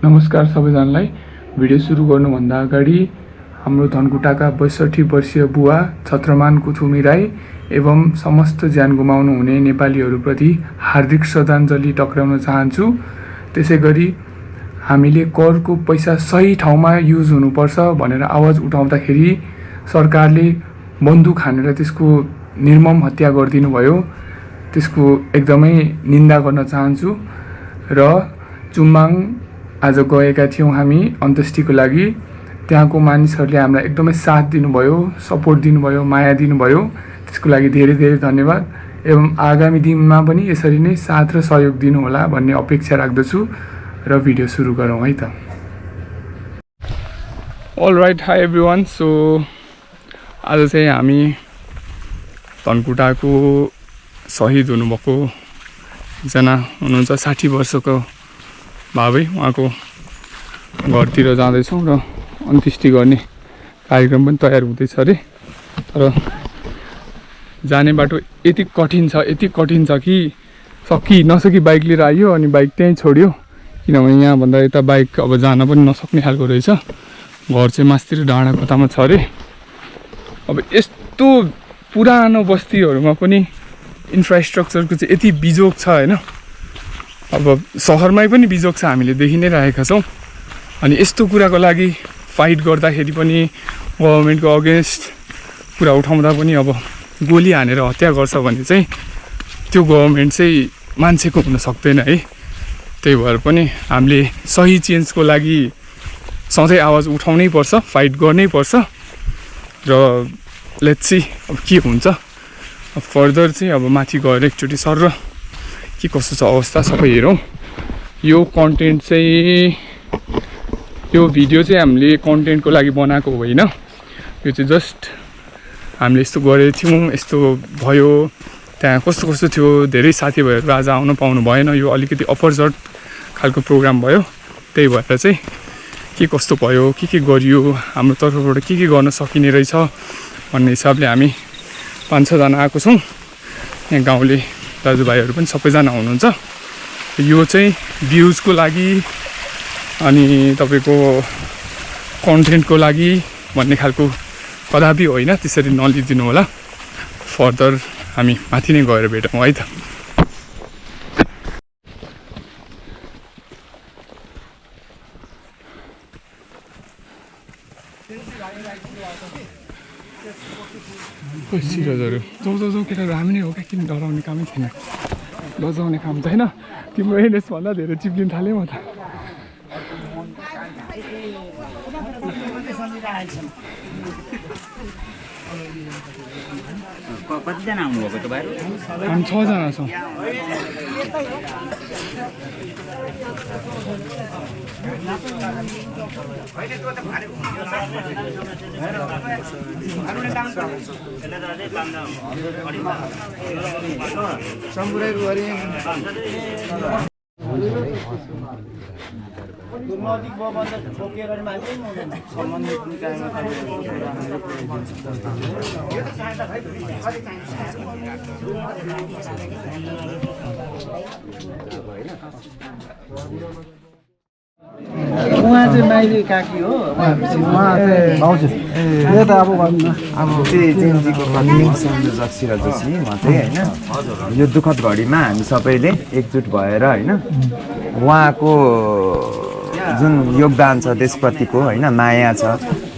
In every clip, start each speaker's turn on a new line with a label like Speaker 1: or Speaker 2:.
Speaker 1: नमस्कार सबैजनालाई। भिडियो सुरु गर्नुभन्दा अगाडि हाम्रो धनकुटाका 62 वर्षीय बुवा छत्रमान कुथुमी राई एवं समस्त ज्यान गुमाउनु हुने नेपालीहरूप्रति हार्दिक श्रद्धाञ्जली टक्राउन चाहन्छु। त्यसैगरी हामीले करको पैसा सही ठाउँमा युज हुनुपर्छ भनेर आवाज उठाउँदाखेरि सरकारले बन्दुक हानेर त्यसको निर्मम हत्या गरिदिनु भयो। त्यसको एकदमै निन्दा गर्न चाहन्छु। र चुम्बाङ आज गएका थियौँ हामी अन्त्येष्टिको लागि। त्यहाँको मानिसहरूले हामीलाई एकदमै साथ दिनुभयो, सपोर्ट दिनुभयो, माया दिनुभयो। त्यसको लागि धेरै धेरै धन्यवाद। एवं आगामी दिनमा पनि यसरी नै साथ र सहयोग दिनुहोला भन्ने अपेक्षा राख्दछु। र भिडियो सुरु गरौँ है त। All right, hi everyone. So आज चाहिँ हामी धनकुटाको शहीद हुनुभएको एकजना हुनुहुन्छ 60 वर्षको भाबै, उहाँको घरतिर जाँदैछौँ र अन्त्येष्टि गर्ने कार्यक्रम पनि तयार हुँदैछ अरे। तर जाने बाटो यति कठिन छ कि नसकी बाइक लिएर आयो अनि बाइक त्यहीँ छोड्यो। किनभने यहाँभन्दा यता बाइक अब जान पनि नसक्ने खालको रहेछ। घर चाहिँ मास्तिर डाँडा कतामा छ अरे। अब यस्तो पुरानो बस्तीहरूमा पनि इन्फ्रास्ट्रक्चरको चाहिँ यति बिजोग छ होइन। अब सहरमै पनि बिजोग छ, हामीले देखि नै रहेका छौँ। अनि यस्तो कुराको लागि फाइट गर्दाखेरि पनि गभर्मेन्टको अगेन्स्ट कुरा उठाउँदा पनि अब गोली हानेर हत्या गर्छ भने चाहिँ त्यो गभर्मेन्ट चाहिँ मान्छेको हुन सक्दैन है। त्यही भएर पनि हामीले सही चेन्जको लागि सधैँ आवाज उठाउनै पर्छ, फाइट गर्नै पर्छ। र लेट्स सी अब के हुन्छ। फर्दर चाहिँ अब माथि गएर एकचोटि सर र के कस्तो छ अवस्था सबै हेरौँ। यो कन्टेन्ट चाहिँ, यो भिडियो चाहिँ हामीले कन्टेन्टको लागि बनाएको होइन। यो चाहिँ जस्ट हामीले यस्तो गरेको थियौँ, यस्तो भयो, त्यहाँ कस्तो कस्तो थियो, धेरै साथीभाइहरू आज आउन पाउनु भएन। यो अलिकति अपरजट खालको प्रोग्राम भयो। त्यही भएर चाहिँ के कस्तो भयो, के गरियो, हाम्रो तर्फबाट के गर्न सकिने रहेछ भन्ने हिसाबले हामी 5-6 जना आएको छौँ। यहाँ गाउँले दाजुभाइहरू पनि सबैजना हुनुहुन्छ। यो चाहिँ भ्युजको लागि अनि तपाईँको कन्टेन्टको लागि भन्ने खालको कदापि होइन, त्यसरी नलिदिनु होला। फर्दर हामी माथि नै गएर भेटौँ है त। सिरजहरू जाउँ केटाहरू, हामी नै हो क्या, किन डराउने कामै छैन, लजाउने काम त होइन। तिम्रो एनएसभन्दा धेरै चिप्लिन थाल्यो म त।
Speaker 2: कतिजना आउनुभएको तपाईँहरू?
Speaker 1: हामी 6 जना छौँ।
Speaker 2: सम्बन्धित निकायमा
Speaker 3: उहाँ चाहिँ माइली काकी हो। यो त अब भन्नु
Speaker 4: अब चाहिँ जेएनजीको प्रतिनिधि संयोजक सिराज जोशी म चाहिँ होइन। यो दुःखद घडीमा हामी सबैले एकजुट भएर होइन, उहाँको जुन योगदान छ देशप्रतिको होइन, माया छ,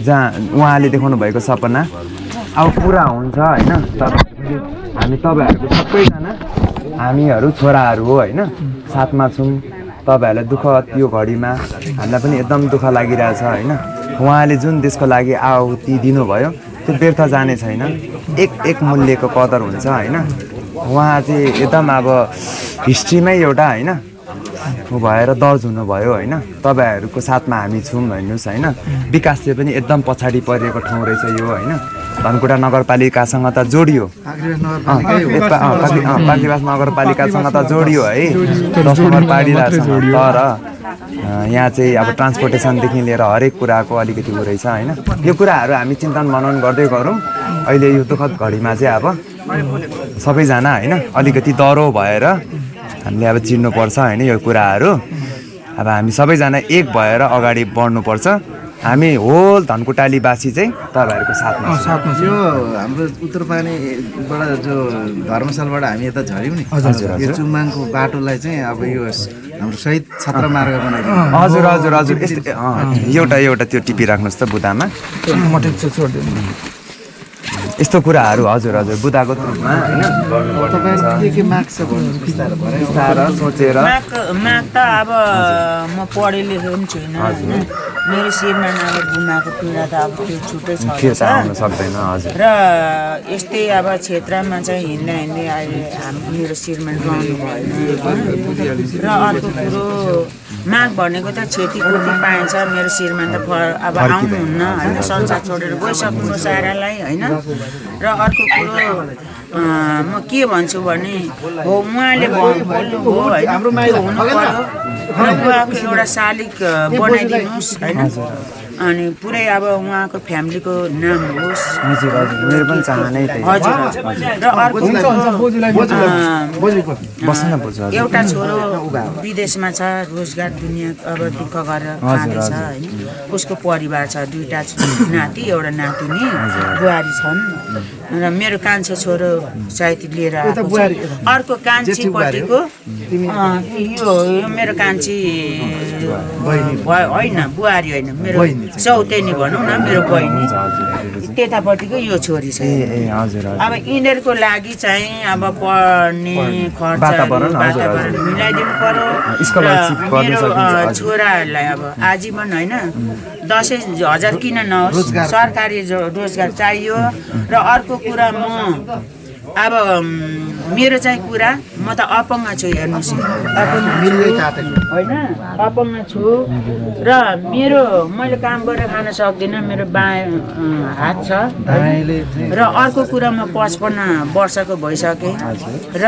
Speaker 4: जहाँ उहाँले देखाउनु भएको सपना अब पुरा हुन्छ होइन। हामी तपाईँहरूको सबैजना हामीहरू छोराहरू हो होइन, साथमा छौँ। तपाईँहरूलाई दुःख यो घडीमा हामीलाई पनि एकदम दुःख लागिरहेछ होइन। उहाँले जुन देशको लागि आहुति दिनुभयो त्यो व्यर्थ जाने छैन। एक मूल्यको कदर हुन्छ होइन। उहाँ चाहिँ एकदम अब हिस्ट्रीमै एउटा होइन भएर दर्ज हुनुभयो होइन। तपाईँहरूको साथमा हामी छौँ भन्नुहोस् होइन। विकास चाहिँ पनि एकदम पछाडि परेको ठाउँ रहेछ यो होइन। धनकुटा नगरपालिकासँग त जोडियो, काँक्रेबास नगरपालिकासँग त जोडियो है 10 नम्बर पाडिरहेको छ। तर यहाँ चाहिँ अब ट्रान्सपोर्टेसनदेखि लिएर हरेक कुराको अलिकति उ रहेछ होइन। यो कुराहरू हामी चिन्तन मनन गर्दै गरौँ। अहिले यो दुःखद घडीमा चाहिँ अब सबैजना होइन अलिकति डह्रो भएर हामीले अब चिन्नुपर्छ होइन यो कुराहरू। अब हामी सबैजना एक भएर अगाडि बढ्नुपर्छ हामी होल धनकुटालीवासी चाहिँ तपाईँहरूको साथमा छौँ।
Speaker 3: यो हाम्रो उत्तरपानीबाट जो धर्मशालाबाट हामी यता झऱ्यौँ नि यो चुम्बाङको बाटोलाई चाहिँ अब यो हाम्रो शहीद छत्र मार्ग बनाइदियो।
Speaker 4: हजुर हजुर हजुर यस्तो एउटा त्यो टिपिराख्नुहोस् त बुदामा यस्तो कुराहरू हजुर हजुर बुदाको रूपमा होइन
Speaker 3: तपाईँ के माग्छ भन्नु बिस्तारै
Speaker 4: सोचेर
Speaker 5: माग त अब म पढे लेखेको पनि छुइनँ होइन मेरो शिरमा अब गुमाएको पीडा त अब त्यो छुट्टै छ
Speaker 4: आउन सक्दैन हजुर
Speaker 5: र यस्तै अब क्षेत्रमा चाहिँ हिँड्दै अहिले मेरो शिरमा रहनु भएन र अर्को कुरो माग भनेको त क्षतिपूर्ति पाइन्छ मेरो शिरमा त अब आउनुहुन्न होइन संसार छोडेर गइसक्नु सारालाई होइन र अर्को कुरो म के भन्छु भने हो उहाँले बोल्नुभयो होइन हुनु पर्यो र उहाँको एउटा शालिग बनाइदिनुहोस् होइन अनि पुरै अब उहाँको फ्यामिलीको नाम होस्
Speaker 4: हजुर हजुर मेरो पनि चाहनै त्यही
Speaker 5: हजुर र अर्को एउटा छोरो विदेशमा छ रोजगार दुनियाँ अब दुःख गरेर खाँदैछ होइन उसको परिवार छ 2टा नाति एउटा नातिनी बुहारी छन् र मेरो कान्छो छोरो सायद लिएर आएको छ अर्को कान्छीपट्टिको यो मेरो कान्छी होइन बुहारी होइन मेरो सौतेनी भनौँ न मेरो बहिनी त्यतापट्टिको यो छोरी छ अब यिनीहरूको लागि चाहिँ अब पढ्ने खर्च मिलाइदिनु पर्यो मेरो छोराहरूलाई अब आजीवन होइन 10,000 किन नहोस् सरकारी रोजगार चाहियो र अर्को कुरा म अब मेरो चाहिँ कुरा म त अपङ्ग छु हेर्नुहोस् होइन अपङ्ग छु र मेरो मैले काम गरेर खान सक्दिनँ मेरो बायाँ हात छ र अर्को कुरा म 55 वर्षको भइसकेँ र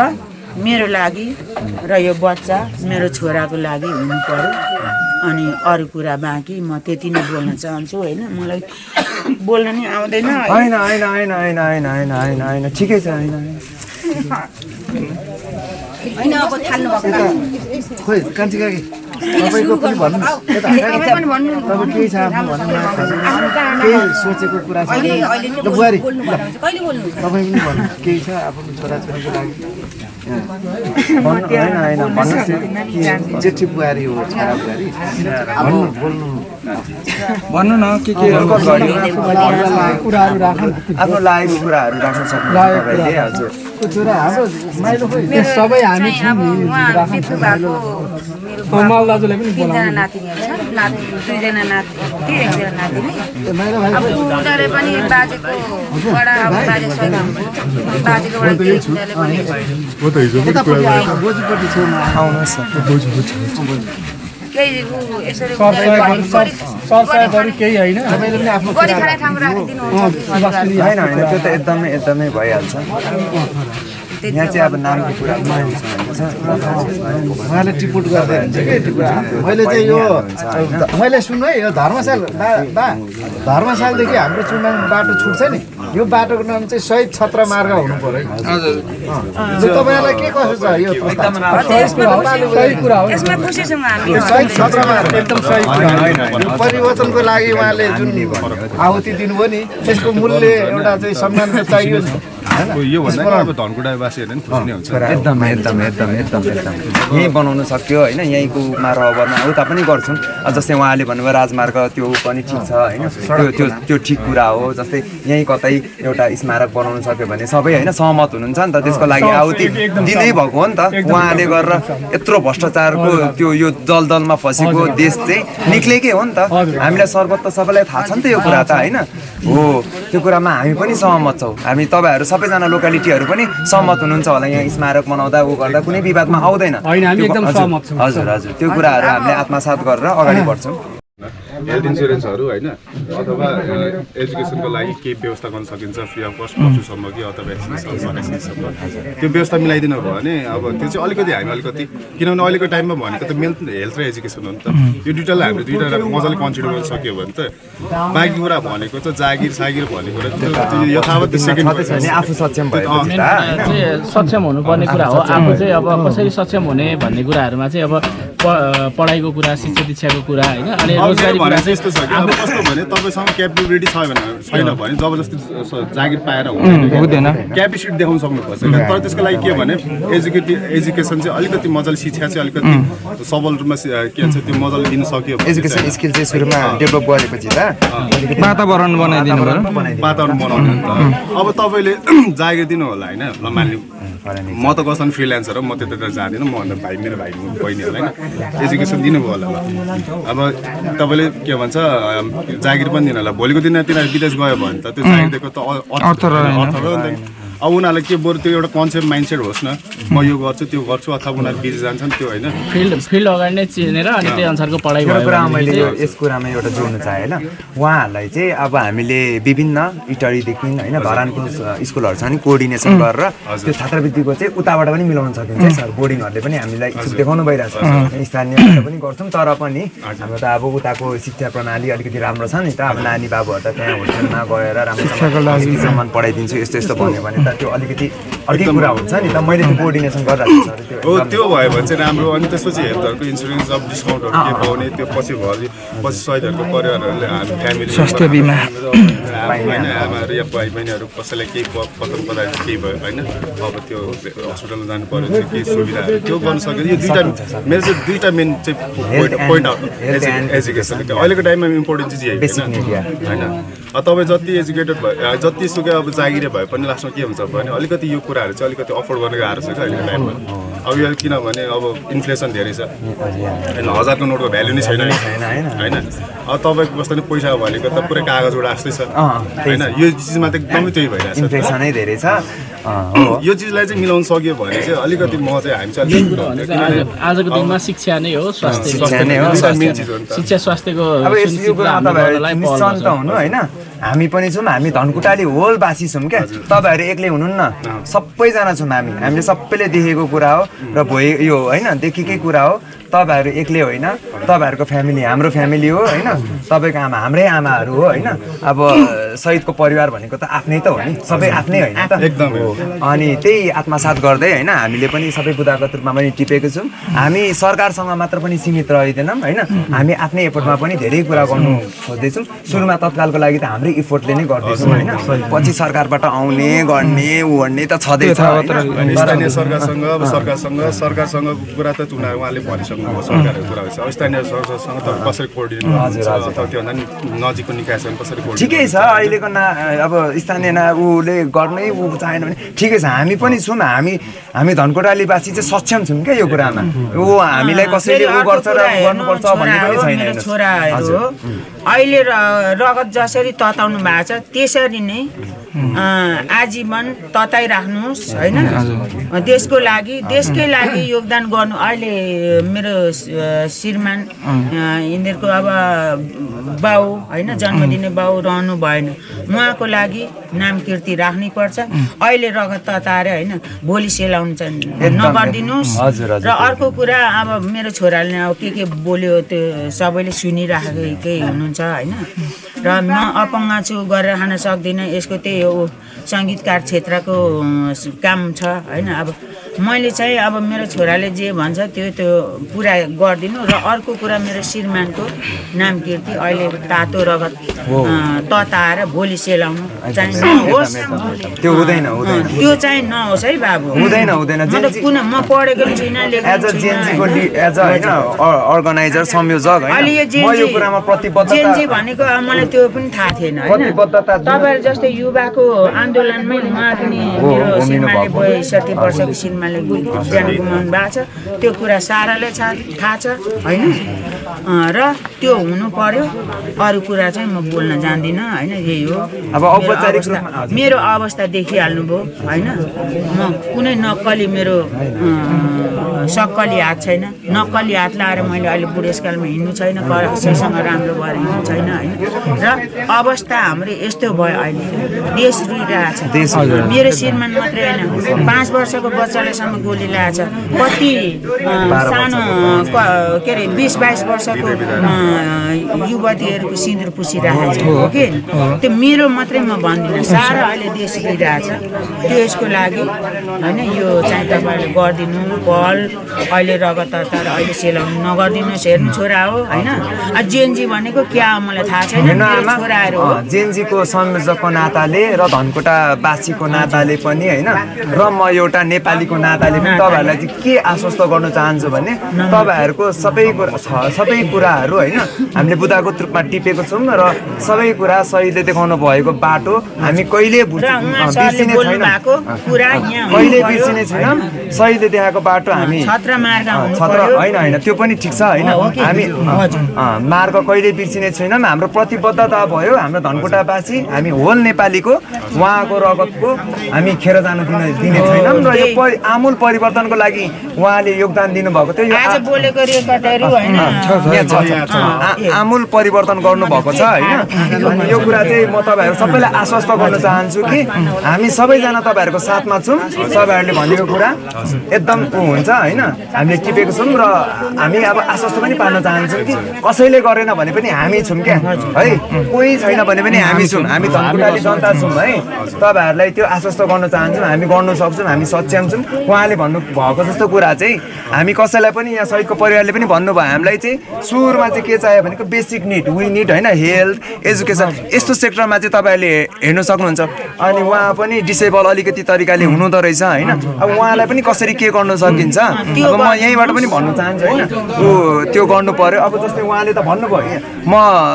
Speaker 5: मेरो लागि र यो बच्चा मेरो छोराको लागि हुनु पर्यो अनि अरू कुरा बाँकी म त्यति नै बोल्न चाहन्छु होइन मलाई बोल्न नि आउँदैन
Speaker 4: होइन होइन होइन होइन होइन होइन होइन होइन ठिकै छ होइन
Speaker 6: किन अब थाल्नु भएको
Speaker 3: खोइ कान्छी काकी तपाईँको पनि भन्नु तपाईँ केही छ आफ्नो भन्नु केही सोचेको कुरा छ बुहारी
Speaker 6: कहिले बोल्नु
Speaker 3: तपाईँ पनि भन्नु केही छ आफ्नो छोराछोरीको लागि जेठी बुहारी हो छोरा बुहारी बोल्नु
Speaker 4: भन्नु न के
Speaker 3: कुराहरू राख्नु
Speaker 4: आफ्नो लागेको कुराहरू राख्न सक्नु तपाईँले हजुर
Speaker 3: छोरा हाम्रो माइलो सबै हामी
Speaker 6: कमल दाजुलाई पनि 3जना नातिनीहरू छ 2जना नाति 1जना नातिनी अब उनीहरूले पनि बाजेको बडा अब बाजे सैगाम बाजेकोबाट
Speaker 3: बोजूपट्टि छेउमा
Speaker 4: आउनुहोस्
Speaker 6: केही यसरी
Speaker 3: सरसाहरू केही होइन तपाईँले पनि आफ्नो
Speaker 6: गरी खाने ठाउँ राखिदिनुहुन्छ
Speaker 4: होइन होइन त्यो त एकदमै भइहाल्छ यहाँ चाहिँ अब नामको कुरा
Speaker 3: उहाँले टिपुट गर्दै हुन्छ कि मैले चाहिँ यो मैले सुन्नु है यो धर्मशालदेखि हाम्रो चुम्बाङ बाटो छुट्छ नि यो बाटोको नाम चाहिँ शहीद छत्र मार्ग हुनु पर्यो तपाईँलाई के कसो छ यो
Speaker 6: यसमा खुसी छौँ हामी
Speaker 3: शहीद छत्र मार्ग एकदम सही परिवर्तनको लागि उहाँले जुन आहुति दिनुभयो नि त्यसको मूल्य एउटा चाहिँ सम्मान त चाहियो नि
Speaker 7: यो भन्दा अब धनकुटावासीहरूले पनि खुसी नै हुन्छ
Speaker 4: एकदम यहीँ बनाउनु सक्यो होइन यहीँको मा रहरमा उता पनि गर्छौँ जस्तै उहाँले भन्नुभयो राजमार्ग त्यो पनि ठिक छ होइन त्यो ठिक कुरा हो जस्तै यहीँ कतै एउटा स्मारक बनाउनु सक्यो भने सबै होइन सहमत हुनुहुन्छ नि त त्यसको लागि आहुति दिनै भएको हो नि त उहाँले गरेर यत्रो भ्रष्टाचारको त्यो यो दलदलमा फसेको देश चाहिँ निक्लेकै हो नि त हामीलाई सर्वत त सबैलाई थाहा छ नि त यो कुरा त होइन हो त्यो कुरामा हामी पनि सहमत छौँ हामी तपाईँहरू सबैजना लोकालिटीहरू पनि सहमत हुनुहुन्छ होला यहाँ स्मारक बनाउँदा ऊ गर्दा कुनै विवादमा आउँदैन हजुर त्यो कुराहरू हामीले आत्मसात गरेर अगाडि बढ्छौँ
Speaker 7: हेल्थ इन्सुरेन्सहरू होइन अथवा एजुकेसनको लागि केही व्यवस्था गर्न सकिन्छ फ्री अफ कस्ट पशुसम्म कि अथवा भ्याक्सिनेसनसम्म त्यो व्यवस्था मिलाइदिनु भयो भने अब त्यो चाहिँ अलिकति हामी अलिकति किनभने अहिलेको टाइममा भनेको त मेन हेल्थ र एजुकेसन हो नि त यो दुइटालाई हामीले दुइटा मजाले कन्सिडर गर्न सक्यो भने त बाँकी कुरा भनेको त जागिर भनेको र त्यो यथावत सेकेन्ड
Speaker 4: आफू सक्षम भयो
Speaker 8: सक्षम हुनुपर्ने कुरा हो आफू चाहिँ अब कसरी सक्षम हुने भन्ने कुराहरूमा चाहिँ अब पढाइको कुरा शिक्षा दीक्षाको कुरा होइन अनि
Speaker 7: अब
Speaker 8: रोजगारी
Speaker 7: मेरो
Speaker 8: कुरा
Speaker 7: भनाइ चाहिँ यस्तो छ कि अब कस्तो भने तपाईँसँग क्यापेबिलिटी छैन भने जबरजस्ती जागिर पाएर हुँदैन क्यापेसिटी देखाउन सक्नुपर्छ तर त्यसको लागि के भने एजुकेसन चाहिँ अलिकति मजाले शिक्षा चाहिँ अलिकति सबल रूपमा के भन्छ त्यो मजाले दिन सक्यो
Speaker 4: एजुकेसन स्किल चाहिँ सुरुमा डेभलप गरेपछि त
Speaker 1: वातावरण बनाइदिनु
Speaker 7: वातावरण बनाउने अब तपाईँले जागिर दिनु होला होइन ल मान्नु म त कसैले फ्रिल्यान्सर हो म त्यतातिर जाँदिनँ म भन्दा भाइ मेरो भाइ बहिनीहरूलाई होइन एजुकेसन दिनुभयो होला अब तपाईँले के भन्छ जागिर पनि दिनु होला भोलिको दिन तिनीहरू विदेश गयो भने त त्यो जागिर दिएको त अर्थ रहँदैन अब उनीहरूलाई के बरु त्यो एउटा कन्सेप्ट माइन्डसेट होस् न म यो गर्छु त्यो गर्छु अथवा उनीहरू बिजी जान्छन् त्यो होइन
Speaker 8: फिल्ड अगाडि नै चिनेर अनि त्यही अनुसारको पढाइ भयो
Speaker 4: कुरा मैले यस कुरामा एउटा जोड्न चाहेँ होइन उहाँहरूलाई चाहिँ अब हामीले विभिन्न इटरीदेखि होइन धरानको स्कुलहरू छ नि कोअर्डिनेसन गरेर त्यो छात्रवृत्तिको चाहिँ उताबाट पनि मिलाउन सकिन्छ है सर बोर्डिङहरूले पनि हामीलाई इच्छुक देखाउनु भइरहेको छ स्थानीय पनि गर्छौँ तर पनि हाम्रो त अब उताको शिक्षा प्रणाली अलिकति राम्रो छ नि त अब नानी बाबुहरू त त्यहाँ होस्टेलमा गएर राम्रोसँग पढाइदिन्छु यस्तो यस्तो भन्यो भने त्यो अलिकति अर्कै कुरा हुन्छ नि त मैले त्यो कोअर्डिनेसन गरिरहेको छु
Speaker 7: हो त्यो भयो भने चाहिँ राम्रो अनि त्यसपछि हेल्थहरूको इन्सुरेन्स अब डिस्काउन्टहरू के पाउने त्यो पछि शहीदहरूको परिवारहरूले हामी फ्यामिली स्वास्थ्य बिमा होइन आमाहरू या भाइ बहिनीहरू कसैलाई केही पत्र पदार्थ केही भयो होइन अब त्यो हस्पिटलमा जानु पऱ्यो केही सुविधाहरू त्यो गर्नु सक्यो यो दुईवटा मेरो चाहिँ दुईवटा मेन चाहिँ पोइन्ट आउट एजुकेसन अहिलेको टाइममा इम्पोर्टेन्ट चिज यही होइन तपाईँ जति एजुकेटेड भयो जतिसुकै अब जागिरे भए पनि लास्टमा के हुन्छ भने अलिकति यो कुराहरू चाहिँ अलिकति अफोर्ड गर्ने गाह्रो छ क्या अहिलेको टाइममा अब यो किनभने अब इन्फ्लेसन धेरै छ होइन 1000को नोटको भ्यालु नै छैन होइन अब तपाईँको कस्तो नि पैसा भनेको त पुरै कागज एउटा जस्तै छ होइन यो चिजमा त एकदमै त्यही भइरहेको छ
Speaker 4: इन्फ्लेसनै धेरै छ
Speaker 7: यो चिजलाई चाहिँ मिलाउन सक्यो भने चाहिँ अलिकति म चाहिँ हामी चाहिँ
Speaker 8: आजको दिनमा शिक्षा नै हो
Speaker 4: शिक्षा नै हो
Speaker 8: शिक्षा स्वास्थ्यको
Speaker 4: अब यो कुरा तपाईँहरू निश्चन्त हुनु होइन हामी पनि छौँ हामी धनकुटाली होलवासी छौँ क्या तपाईँहरू एक्लै हुनुहुन्न सबैजना छौँ हामीले सबैले देखेको कुरा हो र यो होइन देखेकै कुरा हो तपाईँहरू एक्लै होइन तपाईँहरूको फ्यामिली हाम्रो फ्यामिली हो होइन तपाईँको आमा हाम्रै आमाहरू हो होइन अब शहीदको परिवार भनेको त आफ्नै त हो नि सबै आफ्नै होइन त
Speaker 7: एकदम
Speaker 4: अनि त्यही आत्मसात गर्दै होइन हामीले पनि सबै बुदागत रूपमा पनि टिपेको छौँ हामी सरकारसँग मात्र पनि सीमित रहेदैनौँ होइन हामी आफ्नै एफोर्टमा पनि धेरै कुरा गर्नु खोज्दैछौँ सुरुमा तत्कालको लागि त हाम्रै इफोर्टले नै गर्दैछौँ होइन पछि सरकारबाट आउने गर्ने ऊ गर्ने त छँदैछ
Speaker 7: स्थानीय सरकारसँग अब सरकारसँग कुरा त उहाँले भनिसक्नु सरकारको कुरा छ स्थानीय सरकारसँग त कसरी कोअर्डिनेट अथवा त्योभन्दा नजिकको निकायसँग कसरी कोअर्डिनेट
Speaker 4: ठिकै छ अहिलेको अब स्थानीय उसले गर्नै ऊ चाहेन भने ठिकै छ हामी पनि छौँ हामी धनकोटालीवासी चाहिँ सक्षम छौँ क्या यो कुरामा ऊ हामीलाई कसैले ऊ गर्छ र गर्नुपर्छ भन्ने पनि छैन
Speaker 5: छोराहरू अहिले रगत जसरी तताउनु भएको छ त्यसरी नै आजीवन तताइराख्नुहोस् होइन देशको लागि देशकै लागि योगदान गर्नु अहिले मेरो श्रीमान यिनीहरूको अब बाउ होइन जन्म दिने बाउ रहनु भएन उहाँको लागि नाम कीर्ति राख्नै पर्छ अहिले रगत तताएर होइन भोलि सेलाउनु चाहिँ नगरिदिनुहोस् र अर्को कुरा अब मेरो छोराले अब के बोल्यो त्यो सबैले सुनिराखेकै हुनुहुन्छ होइन र म अपङ्ग छु गरेर खान सक्दिनँ यसको त्यही हो सङ्गीतकार क्षेत्रको काम छ होइन अब मैले चाहिँ अब मेरो छोराले जे भन्छ त्यो पुरा गरिदिनु र अर्को कुरा मेरो श्रीमानको नाम कीर्ति अहिले तातो रगत तताएर भोलि सेलाउनु चाहिँ नहोस्
Speaker 4: त्यो हुँदैन
Speaker 5: त्यो चाहिँ नहोस् है बाबु
Speaker 4: हुँदैन
Speaker 5: म पढेको छुइनँ
Speaker 4: अर्गनाइजर संयोजक
Speaker 5: जेएनजी भनेको मलाई त्यो पनि थाहा थिएन होइन तपाईँहरू जस्तै युवाको आन्दोलनमै उहाँ पनि मेरो श्रीमानले 62 वर्षको श्रीमानले ज्यान गुमाउनु भएको छ त्यो कुरा सारालाई थाहा छ होइन र त्यो हुनु पर्यो अरू कुरा चाहिँ म बोल्न जान्दिनँ होइन यही हो
Speaker 4: अब औपचारिक
Speaker 5: मेरो अवस्था देखिहाल्नुभयो होइन म कुनै नक्कली मेरो सक्कली हात छैन नक्कली हात लाएर मैले अहिले बुढेसकालमा हिँड्नु छैन कसैसँग राम्रो भएर हिँड्नु छैन होइन र अवस्था हाम्रो यस्तो भयो अहिले देश रुइरहेको छ मेरो श्रीमान मात्रै होइन 5 वर्षको बच्चालाई तलसम्म गोली लागेछ कति सानो के अरे 20-22 वर्षको युवतीहरूको सिन्दुर पुसिरहेको छ हो कि त्यो मेरो मात्रै म भन्दिनँ सारा अहिले देश लिइरहेछ त्यसको लागि होइन यो चाहिँ तपाईँले गरिदिनु पहल अहिले रगत तर अहिले सेलाउनु नगरिदिनुहोस् हेर्नु छोरा हो होइन जेएनजी भनेको क्या मलाई थाहा छैन मेरो छोराहरू हो
Speaker 4: जेएनजीको संयोजकको नाताले र धनकुटा बासीको नाताले पनि होइन र म एउटा नेपालीको नाताले पनि तपाईँहरूलाई चाहिँ के आश्वस्त गर्न चाहन्छु भने तपाईँहरूको सबै कुराहरू होइन हामीले बुदाको रूपमा टिपेको छौँ र सबै कुरा शहीदले देखाउनु भएको बाटो हामी कहिले बिर्सिने छैनौँ कहिले बिर्सिने छैनौँ शहीदले देखाएको बाटो हामी होइन त्यो पनि ठिक छ होइन हामी मार्ग कहिले बिर्सिने छैनौँ हाम्रो प्रतिबद्धता भयो हाम्रो धनकुटावासी हामी होल नेपालीको उहाँको रगतको हामी खेर जान दिने छैनौँ र यो आमूल परिवर्तनको लागि उहाँले योगदान दिनुभएको थियो आमूल परिवर्तन गर्नुभएको छ होइन अनि यो कुरा चाहिँ म तपाईँहरू सबैलाई आश्वस्त गर्न चाहन्छु कि हामी सबैजना तपाईँहरूको साथमा छौँ तपाईँहरूले भनेको कुरा एकदम हुन्छ होइन हामीले टिपेको छौँ र हामी अब आश्वस्त पनि पार्न चाहन्छौँ कि कसैले गरेन भने पनि हामी छौँ क्या है कोही छैन भने पनि हामी छौँ हामी धनकुटाली जनता छौँ है तपाईँहरूलाई त्यो आश्वस्त गर्न चाहन्छौँ हामी गर्नु सक्छौँ हामी सक्षम छौँ उहाँले भन्नुभएको जस्तो कुरा चाहिँ हामी कसैलाई पनि यहाँ शहीदको परिवारले पनि भन्नुभयो हामीलाई चाहिँ सुरुमा चाहिँ के चाहियो भनेको बेसिक निड वी निड होइन हेल्थ एजुकेसन यस्तो सेक्टरमा चाहिँ तपाईँहरूले हेर्नु सक्नुहुन्छ अनि उहाँ पनि डिसेबल अलिकति तरिकाले हुनुहुँदो रहेछ होइन अब उहाँलाई पनि कसरी के गर्न सकिन्छ अब म यहीँबाट पनि भन्न चाहन्छु होइन त्यो गर्नु पर्यो अब जस्तै उहाँले त भन्नुभयो म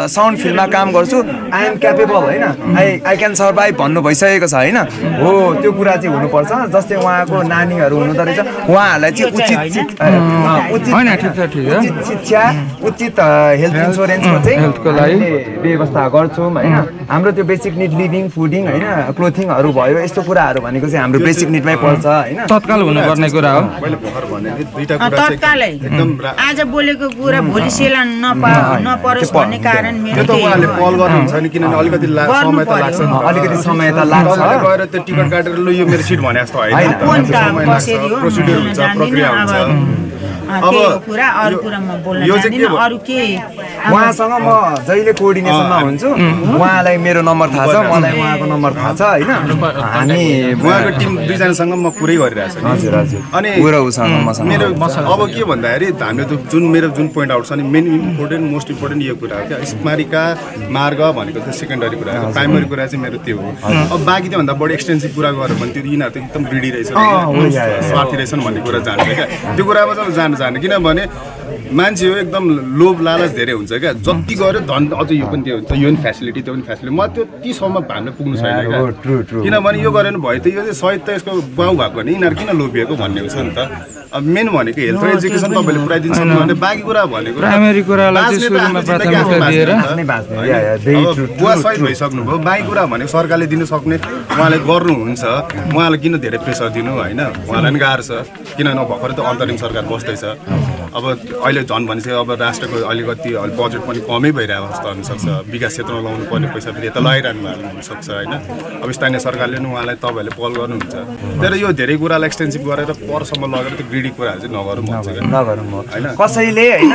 Speaker 4: साउन्ड फिल्डमा काम गर्छु आई एम क्यापेबल होइन आई क्यान सर्भाइभ भन्नु भइसकेको छ होइन हो त्यो कुरा चाहिँ हुनुपर्छ जस्तै उहाँको नानीहरू हुनुहुँदो रहेछ उहाँहरूलाई चाहिँ उचित शिक्षा उचित हेल्थ इन्सुरेन्सको चाहिँ व्यवस्था गर्छौँ होइन हाम्रो त्यो बेसिक निड लिभिङ फुडिङ होइन क्लोथिङहरू भयो यस्तो कुराहरू भनेको चाहिँ हाम्रो बेसिक निडमै पर्छ होइन
Speaker 1: तत्काल हुनुपर्ने कुरा हो
Speaker 5: तत्कालै आज बोलेको कुरा भोलि सेला नपरोस् भन्ने कारण मेरो
Speaker 7: उहाँले पहल गर्नुहुन्छ नि किनभने अलिकति समय त लाग्छ गएर त्यो टिकट काटेर ल यो मेरो सिट भने जस्तो होइन प्रोसिड्युर हुन्छ प्रक्रिया हुन्छ
Speaker 4: उहाँसँग म जहिले कोअर्डिनेसनमा हुन्छु उहाँलाई मेरो नम्बर थाहा छ मलाई उहाँको नम्बर थाहा छ होइन हामी
Speaker 7: उहाँको टिम दुईजनासँग म पुरै गरिरहेको छु अनि मेरो अब के भन्दाखेरि हामीले मेरो जुन पोइन्ट आउट छ नि मेन इम्पोर्टेन्ट मोस्ट इम्पोर्टेन्ट यो कुरा हो क्या स्मारिका मार्ग भनेको चाहिँ सेकेन्डरी कुरा हो प्राइमरी कुरा चाहिँ मेरो त्यो हो अब बाँकी त्योभन्दा बढी एक्सटेन्सिभ कुरा गऱ्यो भने त्यो यिनीहरू त एकदम ग्रिडी रहेछ स्वार्थी रहेछन् भन्ने कुरा जान्छ क्या त्यो कुरामा चाहिँ जाने किनभने मान्छे हो एकदम लोभ लालच धेरै हुन्छ क्या जति गऱ्यो धन अझ यो पनि त्यो हुन्छ यो पनि फेसिलिटी त्यो पनि फेसिलिटी म त्यो ती सम्म हामीले पुग्नु छैन क्या किनभने यो गरेन भयो त यो चाहिँ सहित त यसको गाउँ भएको भने यिनीहरू किन लोभिएको भन्ने हुन्छ नि त अब मेन भनेको हेल्थ र एजुकेसन तपाईँले पुऱ्याइदिनु सक्नु भने बाँकी कुरा भनेको
Speaker 1: प्राइमेरी कुरालाई चाहिँ सुरुमा प्राथमिकता दिएर
Speaker 7: बुवा सहित भइसक्नु भयो बाँकी कुरा भनेको सरकारले दिनु सक्ने उहाँले गर्नुहुन्छ उहाँलाई किन धेरै प्रेसर दिनु होइन उहाँलाई पनि गाह्रो छ किनभने भर्खरै त अन्तरिम सरकार बस्दैछ अब अहिले झन् भनेपछि अब राष्ट्रको अलिकति बजेट पनि कमै भइरहेको अवस्था हुनसक्छ विकास क्षेत्रमा लाउनु पर्ने पैसा फेरि यता लगाइरहनु हुनसक्छ होइन अब स्थानीय सरकारले पनि उहाँलाई तपाईँहरूले पहल गर्नुहुन्छ तर यो धेरै कुरालाई एक्सटेन्सिभ गरेर परसम्म लगेर त्यो ग्रिडी कुराहरू चाहिँ नगरौँ होइन
Speaker 4: कसैले होइन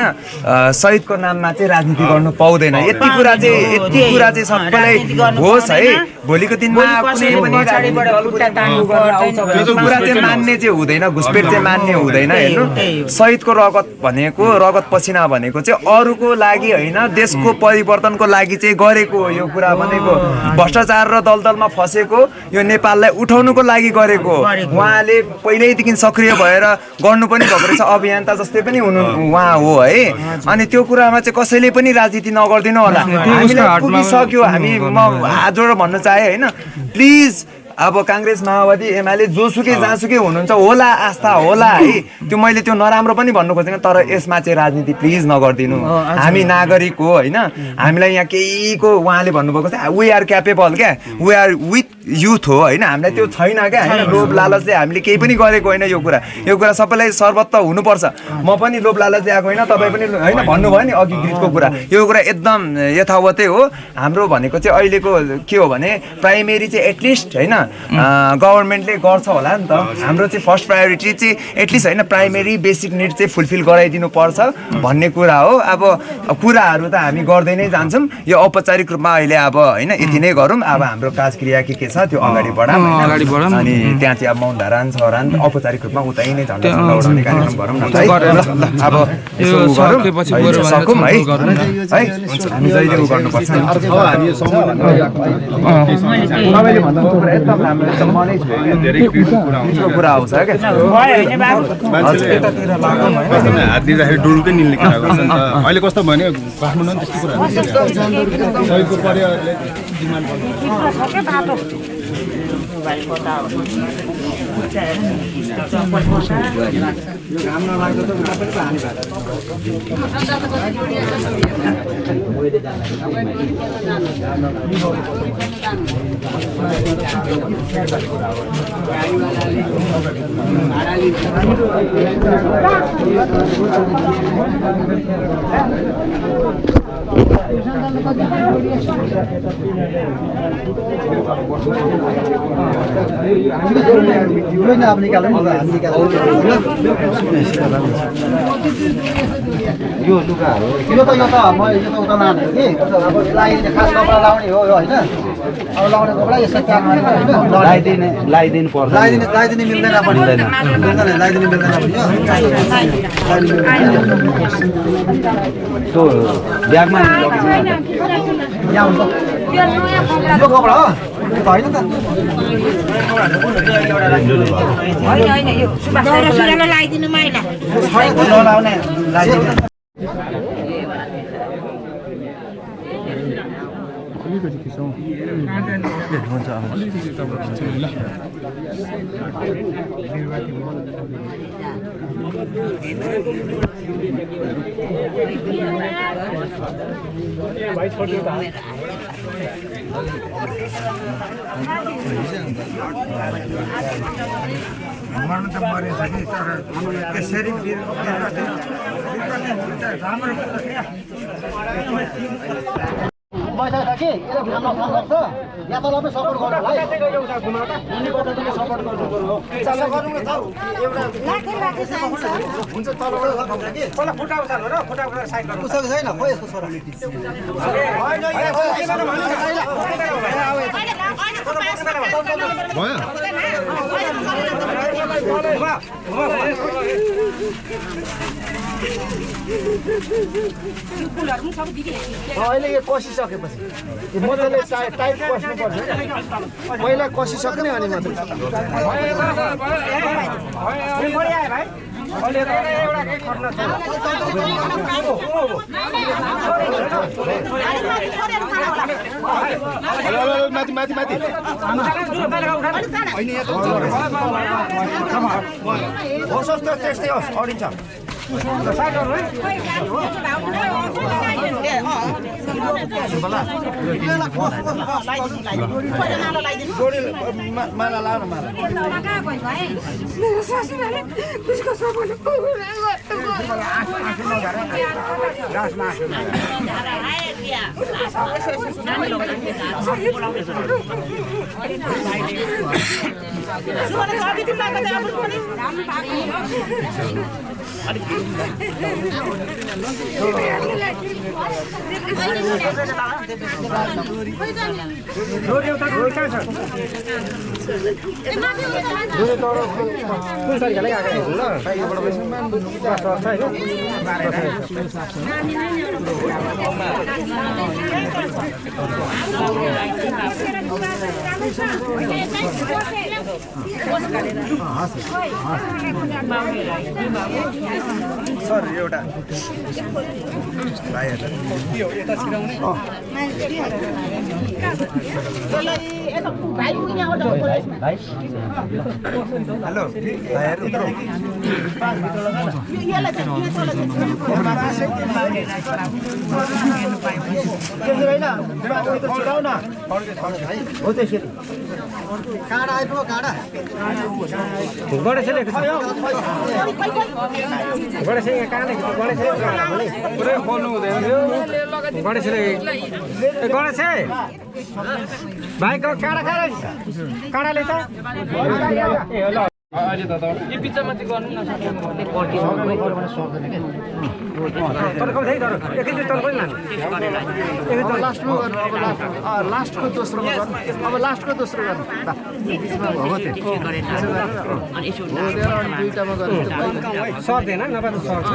Speaker 4: शहीदको नाममा चाहिँ राजनीति गर्नु पाउँदैन यति कुरा चाहिँ सबैलाई होस् है भोलिको दिनमा कुनै पनि कुरा चाहिँ मान्ने चाहिँ हुँदैन घुसपेट चाहिँ मान्ने हुँदैन हेर्नु शहीदको रगत भनेको रगत पसिना भनेको चाहिँ अरूको लागि होइन देशको परिवर्तनको लागि चाहिँ गरेको यो कुरा भनेको भ्रष्टाचार र दलदलमा फसेको यो नेपाललाई उठाउनुको लागि गरेको उहाँले पहिल्यैदेखि सक्रिय भएर गर्नु पनि भएको रहेछ अभियन्ता जस्तै पनि हुनु उहाँ हो है अनि त्यो कुरामा चाहिँ कसैले पनि राजनीति नगरिदिनु होला हामीलाई पुगिसक्यो हामी म हात जोडेर भन्न चाहे होइन प्लिज अब काङ्ग्रेस माओवादी एमाले जोसुकै जहाँसुकै हुनुहुन्छ होला आस्था होला है त्यो मैले त्यो नराम्रो पनि भन्नु खोजेको तर यसमा चाहिँ राजनीति प्लिज नगरिदिनु हामी नागरिक हो होइन हामीलाई यहाँ केहीको उहाँले भन्नुभएको छ वी आर क्यापेबल क्या वी आर विथ युथ हो होइन, हामीलाई त्यो छैन क्या होइन, लोभ लालचले हामीले केही पनि गरेको होइन। यो कुरा सबैलाई सर्वत्र हुनुपर्छ। म पनि लोभ लालचले आएको होइन, तपाईँ पनि होइन भन्नुभयो नि अघि गीतको कुरा, यो कुरा एकदम यथावतै हो। हाम्रो भनेको चाहिँ अहिलेको के हो भने प्राइमेरी चाहिँ एटलिस्ट होइन गभर्मेन्टले गर्छ होला नि त। हाम्रो चाहिँ फर्स्ट प्रायोरिटी चाहिँ एटलिस्ट होइन प्राइमेरी बेसिक निड चाहिँ फुलफिल गराइदिनु पर्छ भन्ने कुरा हो। अब कुराहरू त हामी गर्दै नै जान्छौँ, यो औपचारिक रूपमा अहिले अब होइन यति नै गरौँ। अब हाम्रो काजक्रिया के छ त्यो अगाडि बढाऊँ, अनि त्यहाँ चाहिँ अब मौन धारण छरान औपचारिक रूपमा उतै नै झन्डा उडाउने कार्यक्रम गरौँ न है। अब यसो सकौँ है, हामी जहिले उ गर्नुपर्छ नि। तपाईँले भन्दा एकदम राम्रो, एकदम मनै छोयो क्या, धेरै कुरा आउँछ क्या।
Speaker 7: हात दिँदाखेरि डुलकै निल्ने कुरा गर्छ नि त। अहिले कस्तो भन्यो काठमाडौँ त्यस्तो कुरा सहयोगको परिवारले डिमान्ड
Speaker 3: यो लुगाहरू यो त म यो त उता लाने हो कि अब लगाइदिने खास कपडा लाउने हो होइन। अब लाउने कपडा यसो लगाइदिनु पर्छ, लगाइदिने मिल्दैन पनि, लगाइदिनु मिल्दैन पनि त्यो ब्यागमा यो कपडा हो होइन त
Speaker 5: लगाइदिनु माइला
Speaker 3: नलाउने
Speaker 1: अलिकति खिचौँ हुन्छ अलिकति तपाईँ खिच्नु ल।
Speaker 3: मर्नु त मरेछ कि तर त्यसरी राम्रो पैसा कि राम्रो काम गर्छ या तँलाई सपोर्ट गर्नु भाइ सपोर्ट गर्नु हुन्छ तलबाट कि पहिला खुट्टा उचाल्नु र खुट्टा उचालेर साइड गर्नु उचाल्नु छैन खोइ यसको छोरा अहिले यो कसिसकेपछि मजाले टाइट कस्नुपर्छ पहिला कसिसक्ने अनि मात्रै
Speaker 7: माथि माथि माथि
Speaker 3: होस् त त्यस्तै होस् अडिन्छ माला लाउन माला सर एउटा हेलो भाइहरु काँडा आइपुग्यो काँडा
Speaker 9: भाइको काँडा काँडाले त यो बिचमा चाहिँ गर्नु न
Speaker 3: लास्टमा गर्नु अब लास्टको दोस्रोमा गर्नु अब लास्टको दोस्रो गर्नु हो दुईटामा गर्नु
Speaker 9: सर्दैन नभए त सर्छ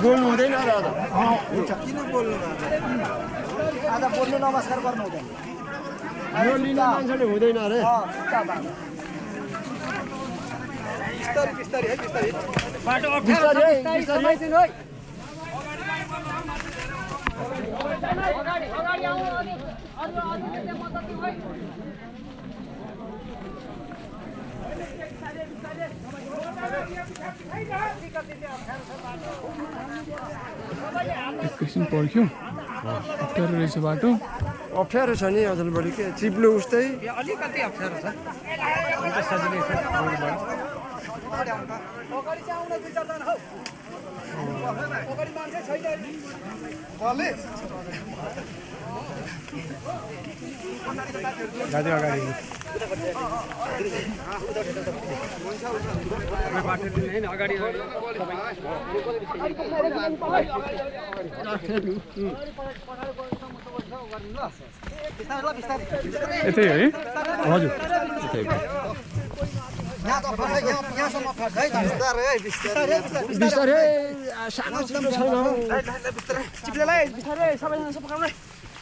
Speaker 3: बोल्नु हुँदैन र किन बोल्नु आज बोल्नु नमस्कार गर्नु हुँदैन यो लिने मान्छेले हुँदैन अरे बिस्तारै बिस्तारै है बिस्तारै बाटो बिस्तारै समाइदिनु है अगाडि आउनु
Speaker 1: एकैछिन पर्ख्यो अप्ठ्यारो रहेछ बाटो
Speaker 3: अप्ठ्यारो छ नि अझ बढी के चिप्लो उस्तै
Speaker 9: अलिकति अप्ठ्यारो छ अन्त सजिलै छ
Speaker 3: अगाडि चाहिँ आउन दुई चारजना हौ अगाडि मान्छे छैन
Speaker 9: दाजु अगाडि
Speaker 1: यतै है
Speaker 9: हजुर
Speaker 3: यहाँसम्म फर्छ है बिस्तारै बिस्तारै सानो चिप्लो छैन चिप्लोलाई बिस्तारै सबैजना पकाउनु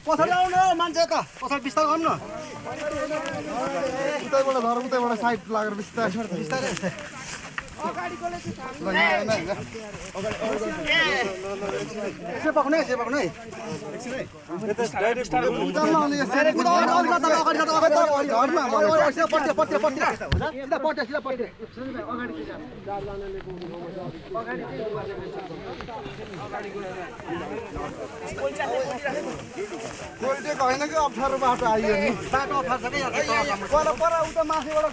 Speaker 3: पछाडि आउनु मान्छे त पछाडि बिस्तारै गर्नु उतैबाट धर उतैबाट साइड लागेर बिस्तारै बिस्तारै यसो पक्नु है होइन कि अप्ठ्यारो बाटो आइयो नि बाटो अप्ठ्यारो छ कि पर उता माथिबाट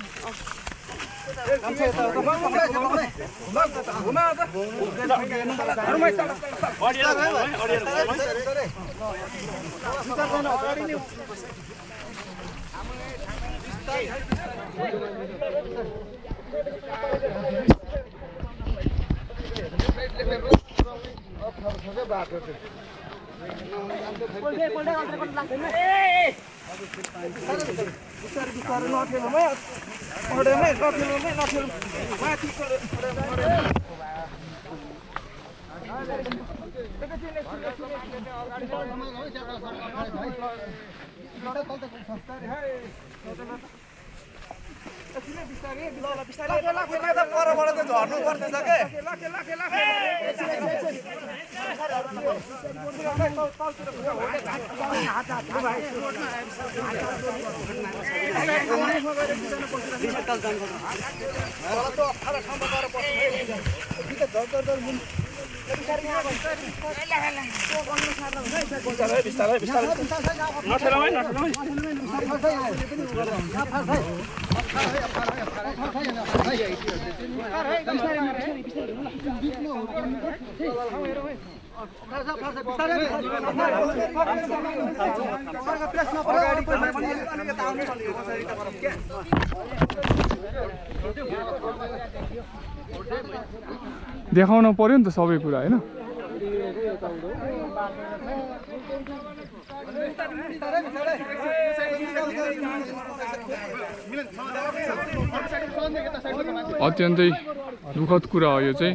Speaker 1: देखाउन पर्यो नि त सबै कुरा हैन अत्यन्तै दुःखद कुरा हो यो चाहिँ।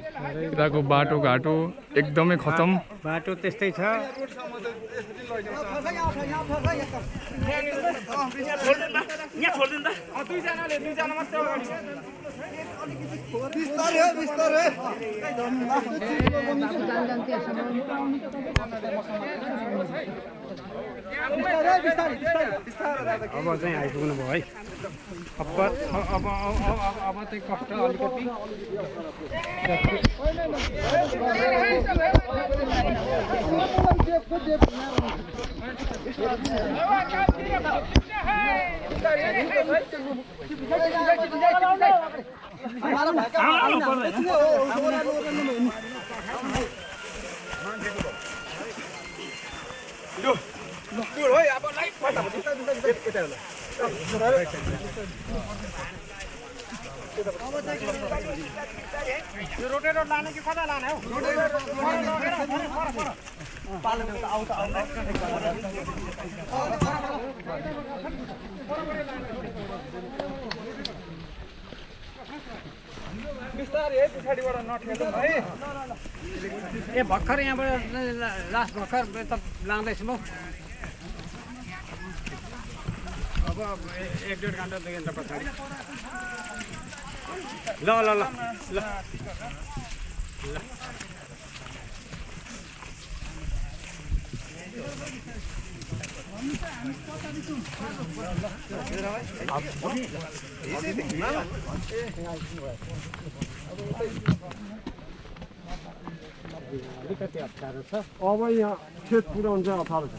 Speaker 1: यताको बाटोघाटो एकदमै खतम।
Speaker 9: बाटो त्यस्तै छ। अब चाहिँ आइपुग्नु भयो है। अब चाहिँ कष्ट अलिकति रोटेर लाने कि कता लाने हो? बिस्तारै है, पछाडिबाट नठेल्नु है। ए भर्खर यहाँबाट लास्ट भर्खर त लाँदैछु म। अब 1-1.5 घन्टादेखि त पछाडि। ल ल ल ल अलिकति अप्ठ्यारो छ।
Speaker 10: अब यहाँ खेत पुऱ्याउनु चाहिँ अप्ठ्यारो छ।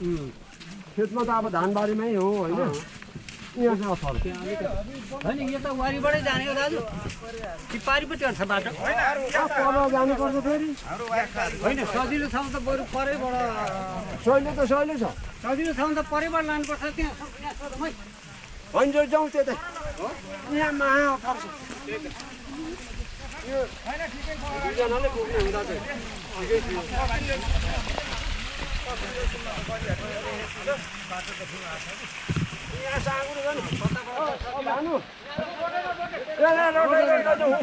Speaker 10: खेतमा त अब धानबारीमै हो होइन, यहाँ चाहिँ अप्ठ्यारो
Speaker 9: होइन। यो त वारीबाटै जाने हो दाजु कि पारिपट्टि छ बाटो?
Speaker 10: पर जानुपर्छ फेरि
Speaker 9: होइन, सजिलो ठाउँ त बरु परैबाट
Speaker 10: सहिले त सहिले छ।
Speaker 9: सजिलो ठाउँ त परैबाट लानुपर्छ। त्यहाँ सोधौँ है।
Speaker 10: होइन जाउँ त्यतै, यहाँ महा अप्ठ्यारो छ। यो दुईजनाले पुग्ने हुँदा चाहिँ ठिकै थियो। यहाँ साँगुरो छ नि भानु,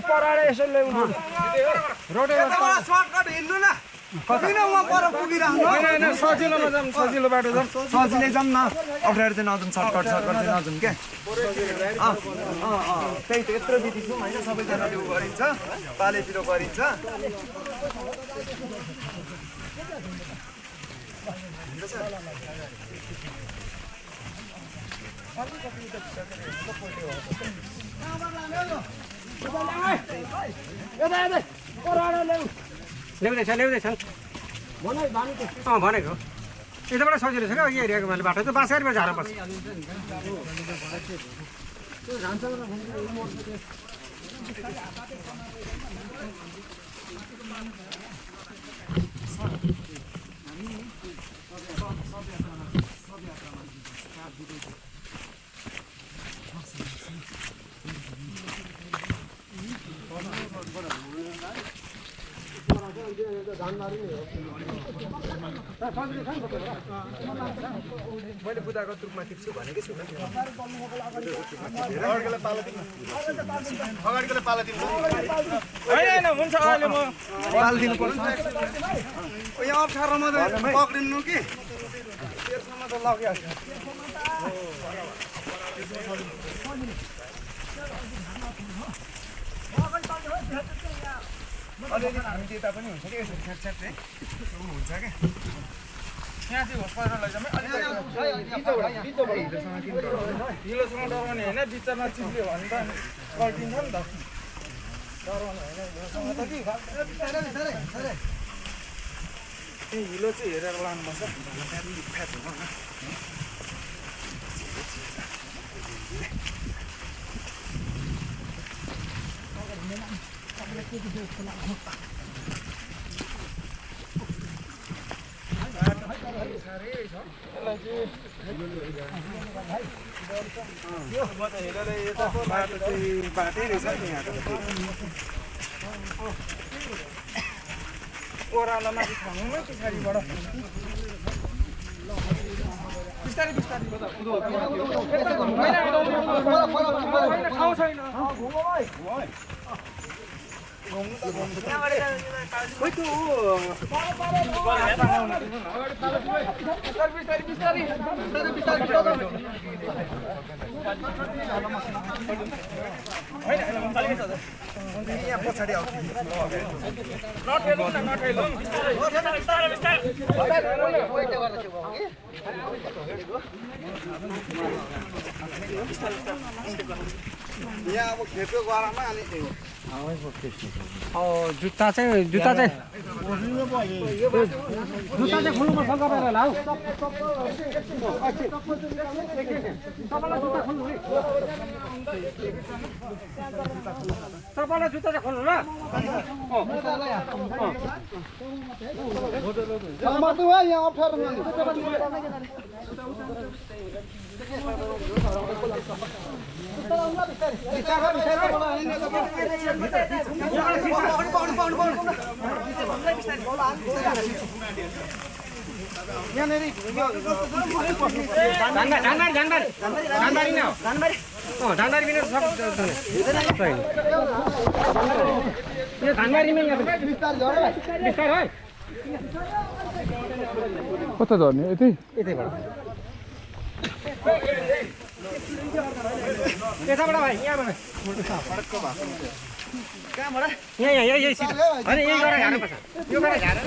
Speaker 10: पराएर यसो ल्याउनु। सर्टकट हिँड्नु न, किन उहाँ पर पुगिरहनु?
Speaker 4: सजिलोमा जाऊँ, सजिलो बाटो जाऊँ, सजिलै जाऊँ न। अप्ठ्यारो चाहिँ नजाऊँ, सर्टकट चाहिँ नजाऊँ क्या। त्यही त यत्रो विधि छौँ होइन, सबैजनाले उ गरिन्छ, पालेतिर गरिन्छ।
Speaker 9: ल्याउँदैछन् भनेको यताबाट सजिलो छ क्या। यो एरियाको मैले बाटो त बाँसगारीबाट झार्नु पर्छ।
Speaker 4: मैले बुदाको तुकमा टिप्छु भनेकै छुइनँ।
Speaker 7: अगाडिकोलाई पाला दिनु, अगाडिकोलाई पाला दिनु।
Speaker 4: होइन हुन्छ, अहिले म पाल दिनुपर्छ।
Speaker 3: यहाँ अप्ठ्यारोमा त पक्रिनु कि
Speaker 4: तेर्सम्म त लगिहाल्छ। अलिअलि हामी त्यता पनि हुन्छ कि यसो छ्याट चाहिँ हुन्छ क्या। यहाँ चाहिँ होस परेर लैजाउँ है। हिलोसँग डराउने होइन, बिचमा चिप्ल्यो भने त पल्टिन्छ नि त। डराउने होइन हिलोसँग त कि ए हिलो चाहिँ हेरेर लानुपर्छ। बाटो चाहिँ बाटै रहेछ नि यहाँको। ओह्रालो माथि ठाउँमै पछाडिबाट
Speaker 3: यहाँ अब खेप्यो गरामा अनि
Speaker 9: जुत्ता चाहिँ खोल्नुपर्छ गरेर ल तपाईँलाई जुत्ता चाहिँ खोल्नु ल
Speaker 3: यहाँ अप्ठ्यारो
Speaker 1: कता झर्ने यतै
Speaker 9: यताबाट भाइ यहाँबाट कहाँबाट यहाँ यही सिट होइन यही गरेर झार्नुपर्छ यो गरेर झारेर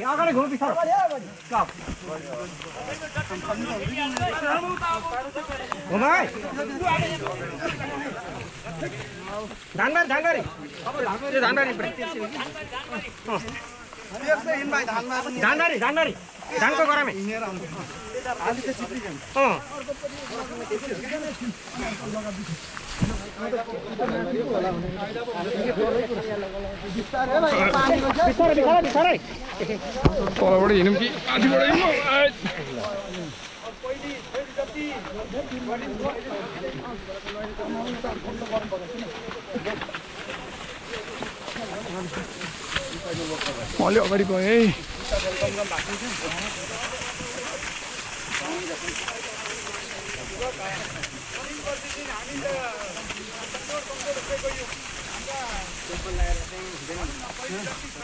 Speaker 9: अगाडि घुम बिस्तारो घुमाइ धानबारी त्यो धानबारी धानको गरामे
Speaker 1: तलबाट हिँड्यौँ कि माथिबाट हिँड्यौँ म अलि अगाडि गएँ है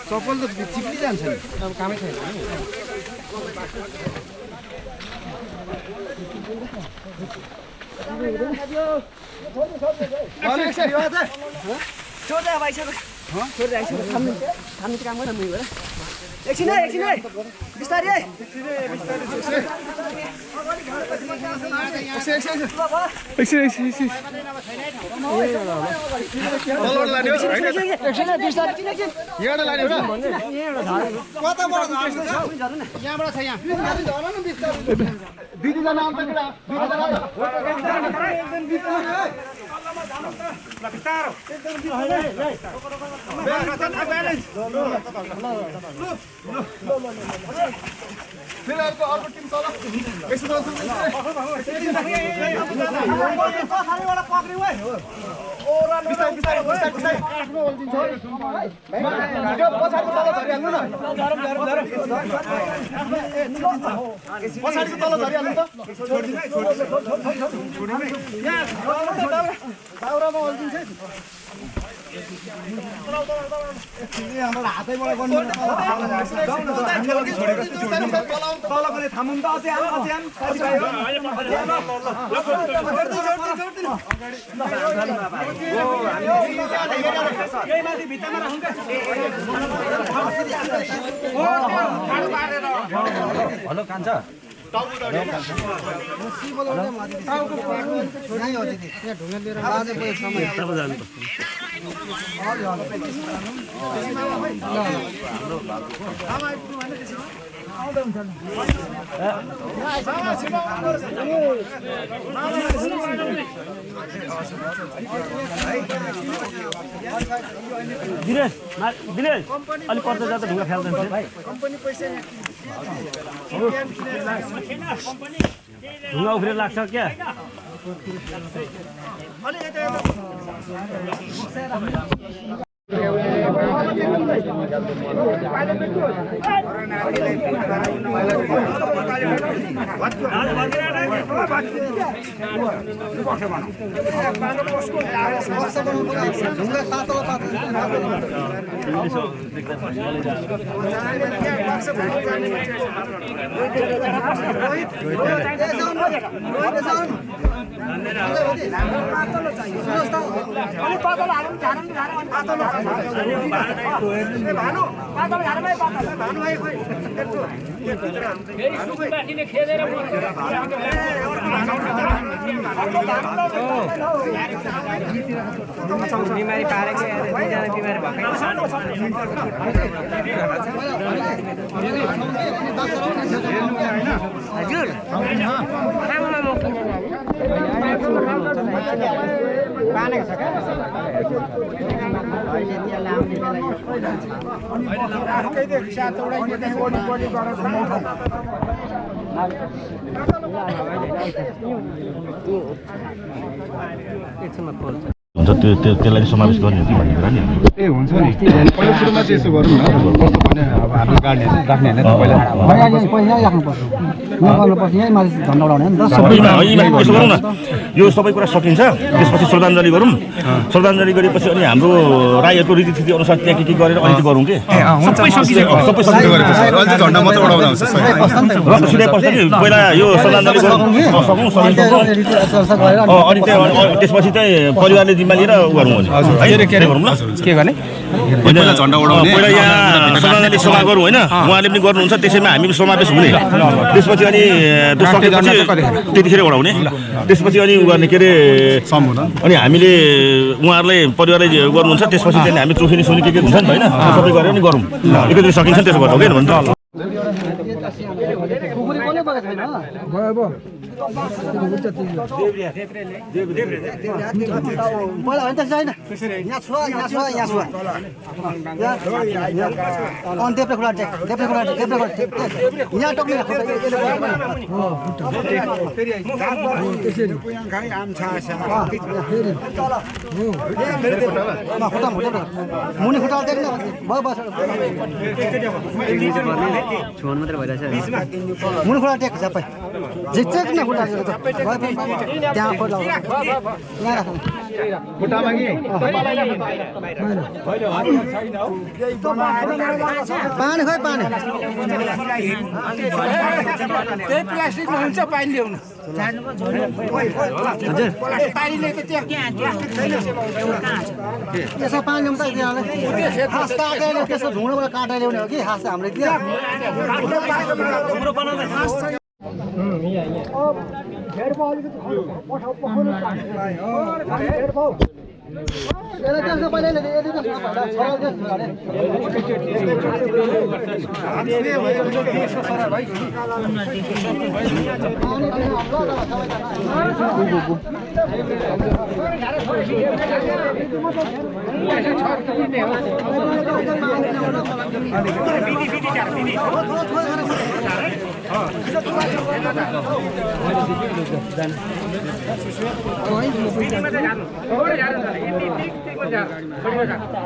Speaker 3: चप्पल त चिप्ली जान्छ नि
Speaker 9: अब कामै छैन
Speaker 3: छोड्दै भाइसँग
Speaker 9: काम गर्न मिल्यो
Speaker 3: एकछिन है बिस्तारै यहाँबाट छ यहाँ दुईजना आउँछ अर्को टिम तल पछाडिको तल झरिहाल्नु त दाउरामा अल्झिन्छ हाम्रो हातैबाट गर्नु तलको थामौँ त
Speaker 4: हेलो कान्छ
Speaker 9: दिनेश अलिक पर्दा जाँदा ढुङ्गा फ्याल्दैन
Speaker 3: कम्पनी पैसा
Speaker 9: ढुङ्गा उफ्रेर लाग्छ क्या बिमारी पारेको दुईजना बिमारी हजुर
Speaker 11: हुन्छ त्यसलाई समावेश गर्ने कि भन्ने कुरा नि
Speaker 7: ए हुन्छ नि पहिला सुरुमा चाहिँ यसो गरौँ न कस्तो भने अब हाम्रो गाड्ने राख्ने होइन पहिला
Speaker 3: राख्नुपर्छ यहीँ माथि झन्डा उडाउने नि
Speaker 11: यसो गरौँ न यो सबै कुरा सकिन्छ त्यसपछि श्रद्धाञ्जली गरौँ श्रद्धाञ्जली गरेपछि अनि हाम्रो राईहरूको रीतिथिति अनुसार त्यहाँ के गरेर अहिले गरौँ कि सबै
Speaker 7: झन्डा मात्रै उडाउँदा हुन्छ
Speaker 11: सिधै पर्छ नि पहिला यो श्रद्धाञ्जली सकौँ अनि त्यसपछि चाहिँ परिवारले जिम्मा लिएर उ गरौँ
Speaker 1: के गर्ने
Speaker 7: पहिला झन्डा उडाउने
Speaker 11: पहिला यहाँ श्रद्धाञ्जली सभा गरौँ होइन उहाँले पनि गर्नुहुन्छ त्यसैमा हामी समावेश हुने त्यसपछि अनि त्यो सकेपछि त्यतिखेर उडाउने त्यसपछि अनि उ गर्ने के अरे अनि हामीले उहाँहरूलाई परिवारले गर्नुहुन्छ त्यसपछि चाहिँ हामी चोखिनी सोनी के हुन्छ नि त होइन सबै गरेर नि गरौँ एकैचोटि सकिन्छ त्यसो गर्नु हो कि भन्छ
Speaker 3: पहिला होइन त्यसरी होइन यहाँ छुवा अनि देब्रे खुला टेक यहाँ टक्ने मुनि खुट्टा देख्ने भयो बस मुनि खुट्टा टेक सबै झिक्चेक न खुट्टा त्यहाँ खोला यहाँ राख्नु
Speaker 7: खुट्टामा कि
Speaker 3: पानी खोइ पानी
Speaker 9: त्यही प्लास्टिकमा हुन्छ पानी ल्याउनु
Speaker 3: यसो पानी ल्याउनु त हाँस काटेर त्यसो ढुँडोबाट काटेर ल्याउने हो कि हाँस हामीले त्यहाँ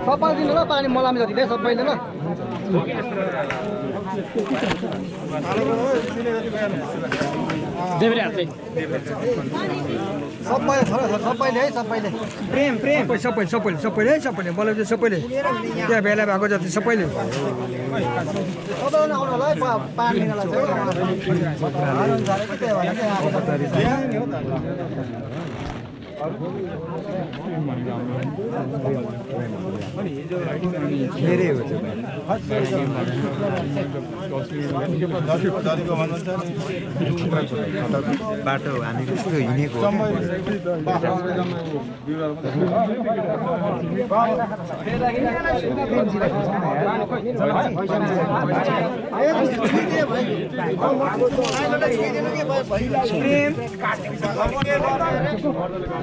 Speaker 3: सबै दिनु ल पानी मलामी जति सबैले ल सबैले है सबैले
Speaker 10: प्रेम सबैले मलाई चाहिँ सबैले त्यहाँ भेला भएको जति सबैले
Speaker 3: सबैले आउनु होला है पानी लिनलाई
Speaker 4: धेरै हो बाटो हामी कस्तो हिँडेको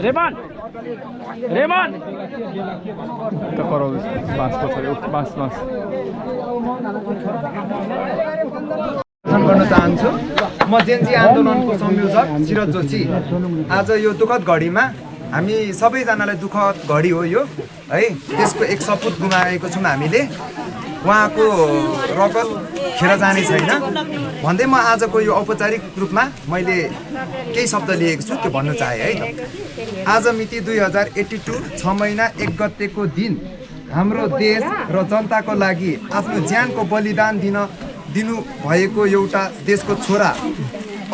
Speaker 9: रे
Speaker 8: रेमन रेमन
Speaker 1: त कराउँदैछ बाँस पछाडि बाँस
Speaker 4: गर्न चाहन्छु। म जेन्जी आन्दोलनको संयोजक सिरज जोशी। आज यो दुःखद घडीमा हामी सबैजनालाई दुःखद घडी हो यो है। त्यसको एक सपुत गुमाएको छौँ हामीले। उहाँको रगत खेर जाने छैन भन्दै म आजको यो औपचारिक रूपमा मैले केही शब्द लिएको छु, त्यो भन्न चाहे है त। आज मिति 2082 6 महिना 1 गतेको दिन हाम्रो देश र जनताको लागि आफ्नो ज्यानको बलिदान दिनु भएको एउटा देशको छोरा,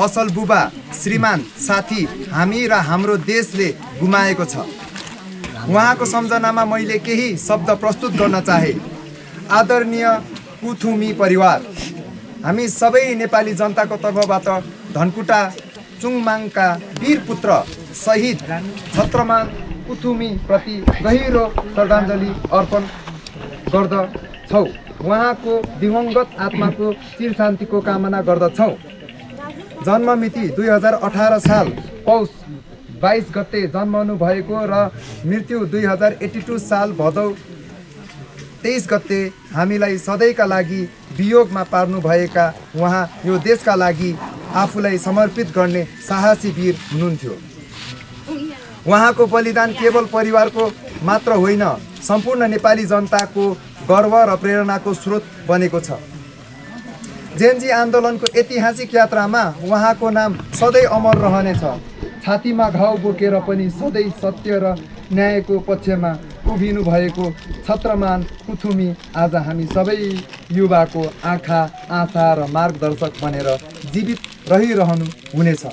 Speaker 4: असल बुबा, श्रीमान, साथी हामी र हाम्रो देशले गुमाएको छ। उहाँको सम्झनामा मैले केही शब्द प्रस्तुत गर्न चाहे। आदरणीय कुथुमी परिवार, हामी सबै नेपाली जनताको तर्फबाट धनकुटा चुङमाङका वीर पुत्र शहीद छत्रमान कुथुमी प्रति गहिरो श्रद्धाञ्जली अर्पण गर्दछौँ। उहाँको दिवंगत आत्माको चिर शान्तिको कामना गर्दछौँ। जन्म मिति 2018 साल पौष 22 गते जन्मनु भएको र मृत्यु 2082 साल भदौ 23 गते हामीलाई सधैँका लागि वियोगमा पार्नु भएका उहाँ यो देशका लागि आफूलाई समर्पित गर्ने साहसी वीर हुनुहुन्थ्यो। उहाँको बलिदान केवल परिवारको मात्र होइन, सम्पूर्ण नेपाली जनताको गर्व र प्रेरणाको स्रोत बनेको छ। जेन्जी आन्दोलनको ऐतिहासिक यात्रामा उहाँको नाम सधैँ अमर रहनेछ। छातीमा घाउ बोकेर पनि सधैँ सत्य र न्यायको पक्षमा उभिनु भएको छत्रमान कुथुमी आज हामी सबै युवाको आँखा, आशा र मार्गदर्शक बनेर जीवित रहिरहनु हुनेछ।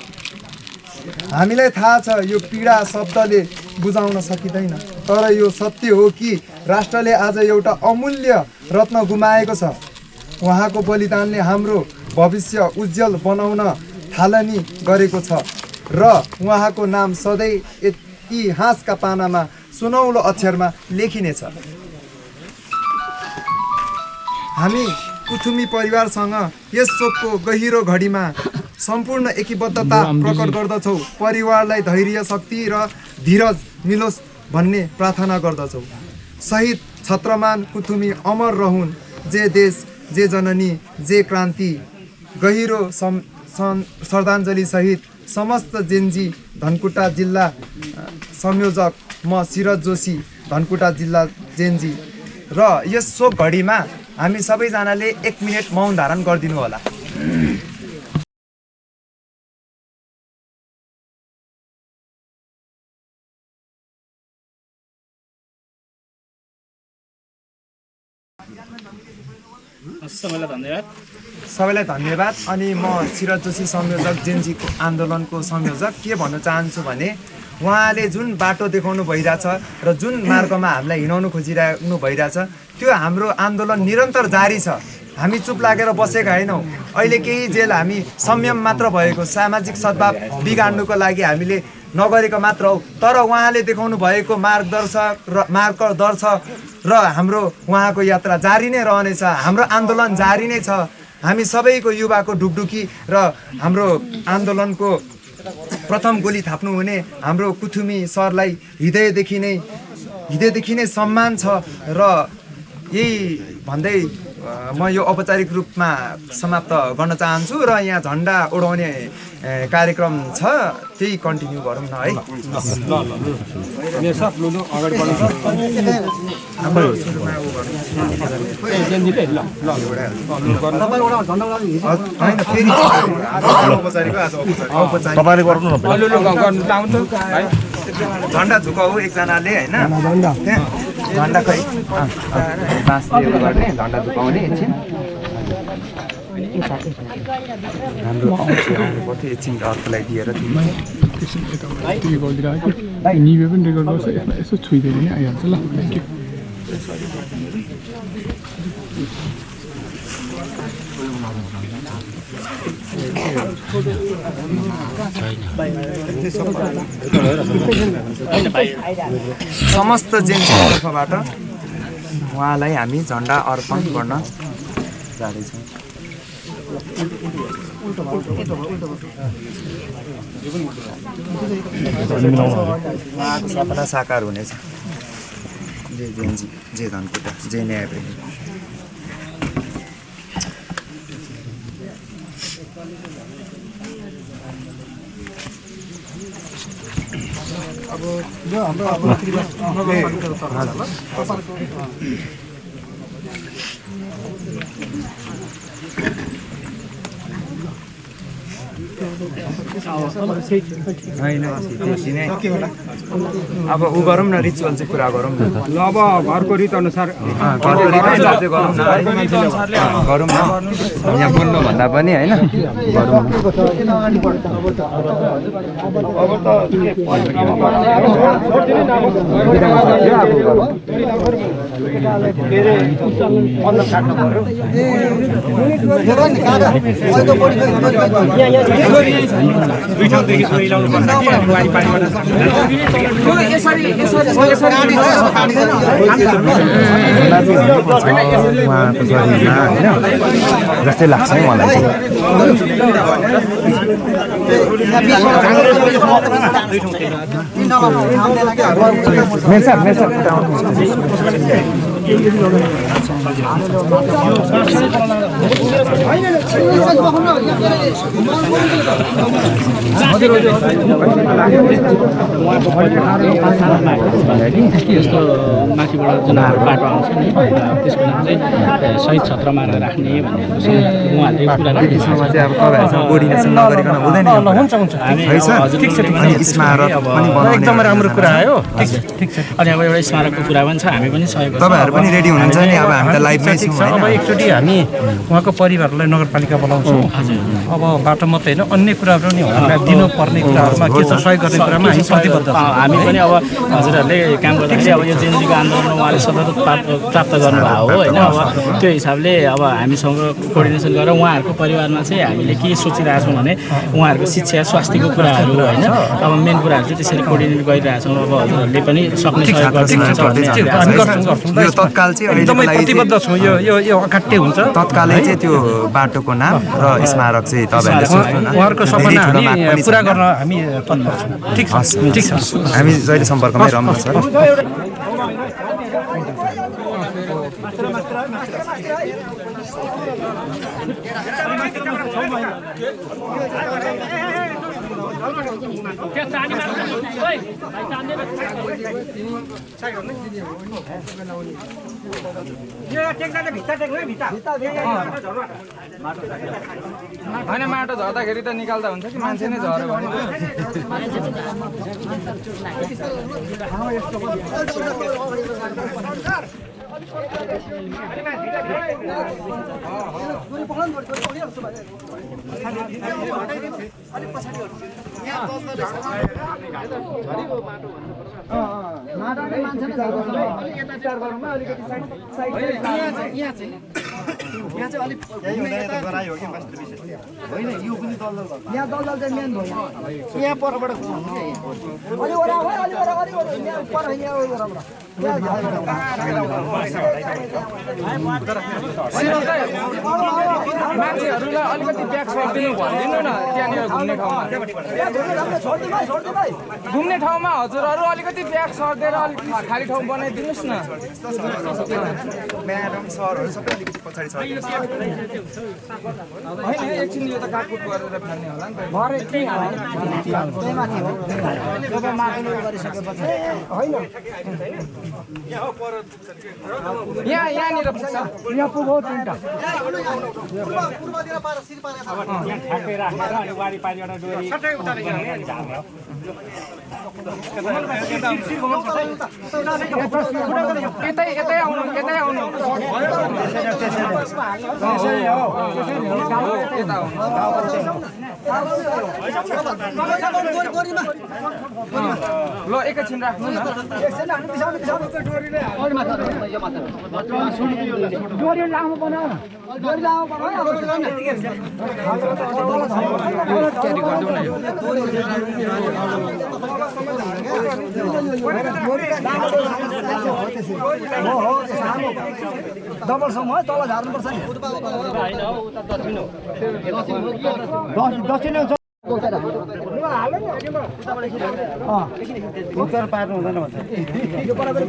Speaker 4: हामीलाई थाहा छ यो पीडा शब्दले बुझाउन सकिँदैन, तर यो सत्य हो कि राष्ट्रले आज एउटा अमूल्य रत्न गुमाएको छ। उहाँको बलिदानले हाम्रो भविष्य उज्जवल बनाउन थालनी गरेको छ र उहाँको नाम सधैँ इतिहासका पानामा सुनौलो अक्षरमा लेखिनेछ। हामी कुथुमी परिवारसँग यस शोकको गहिरो घडीमा सम्पूर्ण एकीबद्धता प्रकट गर्दछौँ। परिवारलाई धैर्य, शक्ति र धीरज मिलोस् भन्ने प्रार्थना गर्दछौँ। शहीद छत्रमान कुथुमी अमर रहून्। जे देश, जे जननी, जे क्रान्ति। गहिरो श्रद्धाञ्जली सहित समस्त जेन्जी धनकुटा जिल्ला संयोजक म सिरज जोशी, धनकुटा जिल्ला जेन्जी। र यस शोक घडीमा हामी सबैजनाले 1 मिनेट मौन धारण गरिदिनु होला। सबैलाई धन्यवाद। अनि म सिरज जोशी संयोजक, जेन्जीको आन्दोलनको संयोजक के भन्न चाहन्छु भने उहाँले जुन बाटो देखाउनु भइरहेछ र जुन मार्गमा हामीलाई हिँडाउनु खोजिरहनु भइरहेछ त्यो हाम्रो आन्दोलन निरन्तर जारी छ। हामी चुप लागेर बसेका होइनौँ। अहिले केही जेल हामी संयम मात्र भएको, सामाजिक सद्भाव बिगाड्नुको लागि हामीले नगरेको मात्र हो, तर उहाँले देखाउनु भएको मार्गदर्शक र हाम्रो उहाँको यात्रा जारी नै रहनेछ। हाम्रो आन्दोलन जारी नै छ। हामी सबैको युवाको ढुकढुकी र हाम्रो आन्दोलनको प्रथम गोली थाप्नु हुने हाम्रो कुथुमी सरलाई हृदयदेखि नै सम्मान छ। र यही भन्दै म यो औपचारिक रूपमा समाप्त गर्न चाहन्छु र यहाँ झन्डा उडाउने कार्यक्रम छ, त्यही कन्टिन्यू गरौँ न है। झन्डा झुकाउ एकजनाले होइन, झन्डा खै बाँसले गर्ने झन्डा झुकाउने एकछिन हाम्रो आउनु पर्थ्यो, एकछिन अर्कोलाई दिएर
Speaker 1: निभे पनि रेकर्ड गर्छ। यसो छुइदियो भने आइहाल्छ ल। Thank you.
Speaker 4: समस्त जेन्सको तर्फबाट उहाँलाई हामी झन्डा अर्पण गर्न जाँदैछौँ। उहाँको सपना साकार हुनेछ जय जेनजी जय धनकुटा जय न्याय प्रेमी
Speaker 3: अब यो हाम्रो
Speaker 4: अब उ गरौँ न रिचुअल चाहिँ पुरा गरौँ न
Speaker 10: ल अब घरको रीत अनुसार
Speaker 4: गरौँ न यहाँ बोल्नुभन्दा पनि होइन गरौँ जस्तै लाग्छ है मलाई
Speaker 8: यस्तो माथिबाट जुन बाटो आउँछ नि त्यसको नाम चाहिँ शहीद छत्र मार्ग राख्ने भन्ने उहाँहरूले कुरा
Speaker 4: त्यसमा चाहिँ अब तपाईँहरूसँग कोअर्डिनेसन नगरिकन हुँदैन
Speaker 8: हुन्छ
Speaker 4: ठिक छ अनि स्मारक पनि बनाउने
Speaker 8: एकदमै राम्रो कुरा आयो ठिक छ अनि अब एउटा स्मारकको कुरा पनि छ हामी पनि सहयोग
Speaker 4: तपाईँहरू पनि रेडी हुनुहुन्छ नि अब हामी त लाइभमै छौँ
Speaker 8: अब एकचोटि हामी उहाँको परिवारलाई नगरपालिका बोलाउँछौँ अब बाटो मात्रै होइन अन्य कुराहरू पनि हामीलाई दिनुपर्ने कुराहरूमा के छ सहयोग गर्ने कुरामा हामी प्रतिबद्ध छौँ हामी पनि अब हजुरहरूले काम गर्दाखेरि अब यो जेनजीको आन्दोलनमा उहाँले सतत प्राप्त गर्नुभयो हो होइन अब त्यो हिसाबले अब हामीसँग कोअर्डिनेसन गरेर उहाँहरूको परिवारमा चाहिँ हामीले के सोचिरहेछौँ भने उहाँहरूको शिक्षा स्वास्थ्यको कुराहरू होइन अब मेन कुराहरू चाहिँ त्यसरी कोअर्डिनेट गरिरहेछौँ अब हजुरहरूले पनि सक्ने सहयोग
Speaker 4: यो तत्काल चाहिँ
Speaker 8: एकदमै प्रतिबद्ध छौँ यो अकाट्य हुन्छ
Speaker 4: तत्कालै चाहिँ त्यो बाटोको नाम र स्मारक चाहिँ तपाईँहरूले सोच्नु न
Speaker 8: उहाँहरूको सपना हामी पुरा गर्न हामी तत्पर छौँ ठिक छ
Speaker 4: हामी जहिले सम्पर्कमै रहौँ सर
Speaker 9: होइन माटो झर्दाखेरि त निकाल्दा हुन्छ कि मान्छे नै झऱ्यो भने
Speaker 3: यहाँ दलदल चाहिँ मेन भयो यहाँ परबाट
Speaker 9: मान्छेहरूलाई अलिकति ब्याक छोडिदिनु भनिदिनु न त्यहाँनिर घुम्ने ठाउँमा हजुरहरू अलिकति ब्याग सर्देर अलिकति खाली ठाउँ बनाइदिनुहोस् न होइन एकछिन यो त काटकुट गरेर फाल्ने होला नि यहाँनिर पुग्छ यहाँ पुग्यो तिनवटा यतै आउनु ल एकैछिन राख्नु न
Speaker 3: डबलसम्म है तल झार्नुपर्छ नि उत्तर पार्नु हुँदैन भन्छ यो बराबरी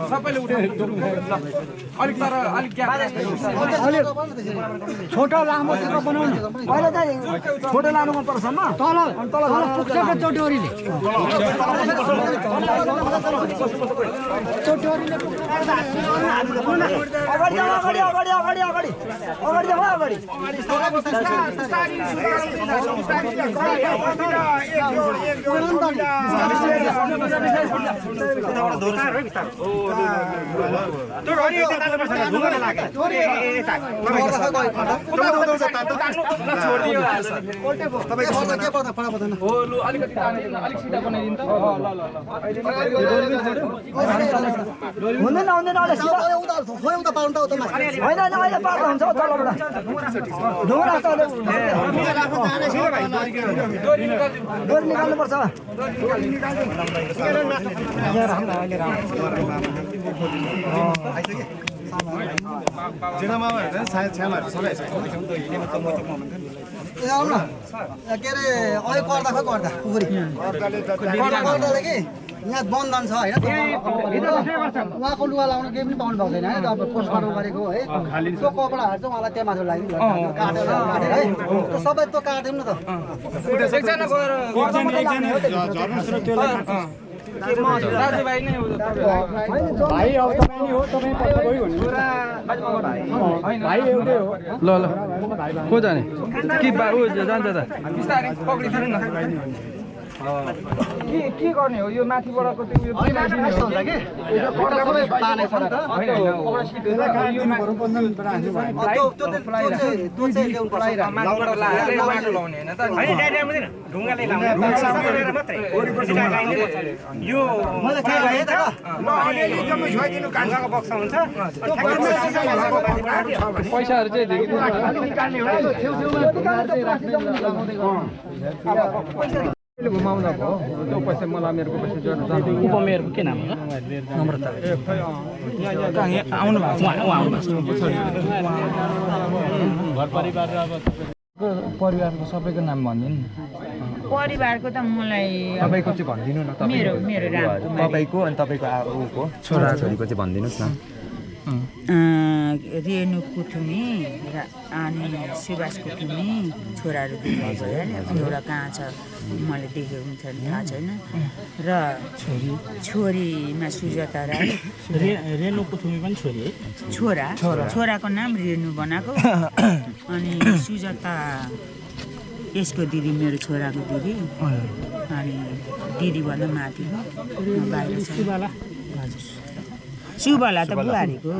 Speaker 9: सबैले उठाउनु अलिक तर अलिक
Speaker 3: छोटो लामो चाहिँ बनाउनु अहिले चाहिँ छोटो लानु मन पर्छ म तल तल पुग्छ चौटोरीले चौटोरीले अगाडि अगाडि अगाडि अगाडि अगाडि अगाडि अगाडि हुँदैन हुँदैन अहिले सिधा उता पाउनु त उतामा होइन अहिले पार्दा हुन्छ तलबाट ढुङ्गा डोरी निकाल्नुपर्छ के अरे अहिले गर्दा खै गर्दा पुखुरी गर्दाले कि यहाँ बन्धन छ होइन उहाँको लुगा लाउनु केही पनि पाउनु भएको छैन है अब पोस्टमार्टम गरेको है त्यो कपडाहरू चाहिँ उहाँलाई त्यहाँ माथि लाग्यो काटेर काटेर है त्यो सबै त्यो काट्यौँ न त
Speaker 9: दाजुभाइ नै हो
Speaker 3: भाइ अब तपाईँ नि हो तपाईँ पछि गयो भने भाइ एउटै हो
Speaker 8: ल ल को जाने कि जान्छ त
Speaker 9: बिस्तारै पक्रिदिनु न के गर्ने हो यो माथिबाटको त्यो
Speaker 8: पैसाहरू चाहिँ घुमाउँदा भयो त्यो पैसा मलाई मेरो पैसा जोड्नु
Speaker 2: उपमेयरको के नाम हो
Speaker 8: नम्रता
Speaker 2: आउनु भएको घर परिवार र अब
Speaker 8: परिवारको सबैको नाम भनिदिनु
Speaker 5: परिवारको त मलाई
Speaker 4: तपाईँको चाहिँ भनिदिनु न
Speaker 5: मेरो
Speaker 4: तपाईँको अनि तपाईँको ऊको छोरा छोरीको चाहिँ भनिदिनुहोस् न
Speaker 5: रेणु कुथुमी अनि सुभाष कुथुमी छोराहरू दुईजना छ एउटा कहाँ छ मैले देखेको पनि छैन थाहा छैन र छोरीमा सुजाता राई
Speaker 2: रेणु कुथुमी पनि छोरी है
Speaker 5: छोराको नाम रेणु बनाएको अनि सुजाता यसको दिदी मेरो छोराको दिदी अनि दिदीभन्दा माथिको बाहिर छ सुबला त बुहारीको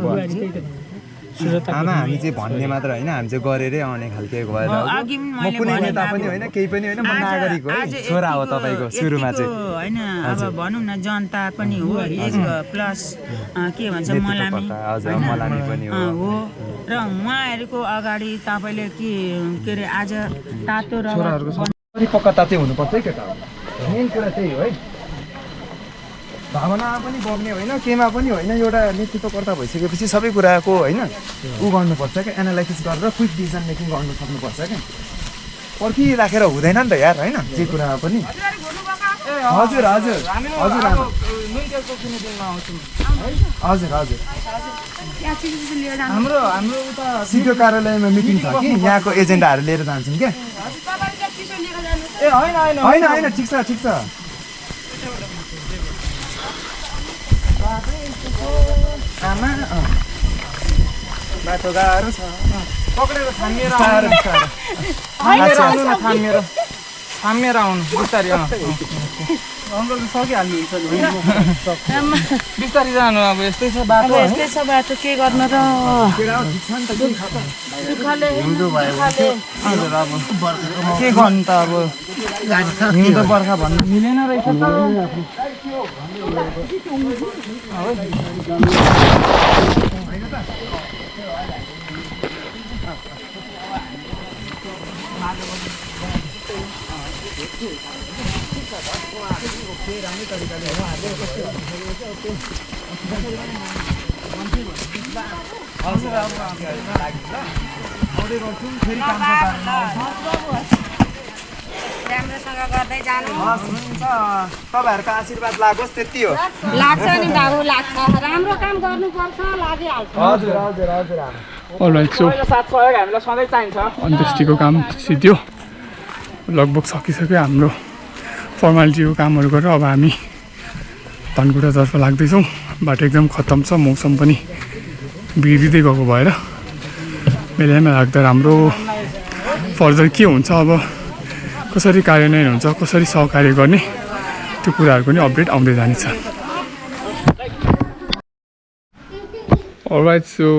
Speaker 4: आमा हामी चाहिँ भन्ने मात्र होइन हामी चाहिँ गरेरै आउने खालके भएर म कुनै नेता पनि होइन केही पनि होइन म नागरिक हो छोरा हो तपाईँको सुरुमा चाहिँ
Speaker 5: होइन अब भनौँ न जनता पनि हो एक प्लस के भन्छ मलामी
Speaker 4: मलामी पनि
Speaker 5: हो र उहाँहरूको अगाडि तपाईँले के अरे आज तातो र
Speaker 4: पक्का चाहिँ हुनुपर्छ है केटा मेन कुरा त्यही हो है भावना पनि बग्ने होइन केमा पनि होइन एउटा नेतृत्वकर्ता भइसकेपछि सबै कुराको होइन ऊ गर्नुपर्छ क्या एनालाइसिस गरेर क्विक डिसिजन मेकिङ गर्नु सक्नुपर्छ क्या पर्खिराखेर हुँदैन नि त यार होइन जे कुरा पनि हजुर हजुर हजुर हजुर हजुर हाम्रो उता सिडिओ कार्यालयमा मिटिङ छ कि यहाँको एजेन्डाहरू लिएर जान्छौँ क्या ए होइन होइन होइन ठिक छ आमा बाटो गाह्रो छ पक्रेर थामिएर आउनु बिस्तारै अङ्कल सकिहाल्नुहुन्छ बिस्तारै जानु अब यस्तै छ बाटो
Speaker 5: के गर्न र
Speaker 4: हजुर अब के गर्नु त अब हिउँदो बर्खा भन्नु मिलेन रहेछ त
Speaker 6: राम्रोसँग गर्दै जानु
Speaker 4: तपाईँहरूको आशीर्वाद लागोस् त्यति हो
Speaker 6: लाग्छ नि बाबु लाग्छ राम्रो काम गर्नुपर्छ लागिहाल्छ
Speaker 4: हजुर हजुर हजुर
Speaker 1: अलराइट सो
Speaker 2: हामीलाई सधैँ चाहिन्छ
Speaker 1: अन्त्येष्टिको काम सिद्धियो लगभग सकिसक्यो हाम्रो फर्मालिटीको कामहरू गरेर अब हामी धनकुटातर्फ लाग्दैछौँ बाटो एकदम खत्तम छ मौसम पनि बिग्रिँदै गएको भएर बेलामा लाग्दा राम्रो फर्दर के हुन्छ अब कसरी कार्यान्वयन हुन्छ कसरी सहकार्य गर्ने त्यो कुराहरूको नि अपडेट आउँदै जानेछ अलराइट सो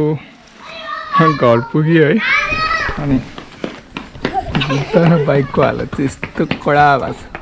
Speaker 1: घर पुग्यो है अनि बाइकको हालत चाहिँ यस्तो कडा भएको छ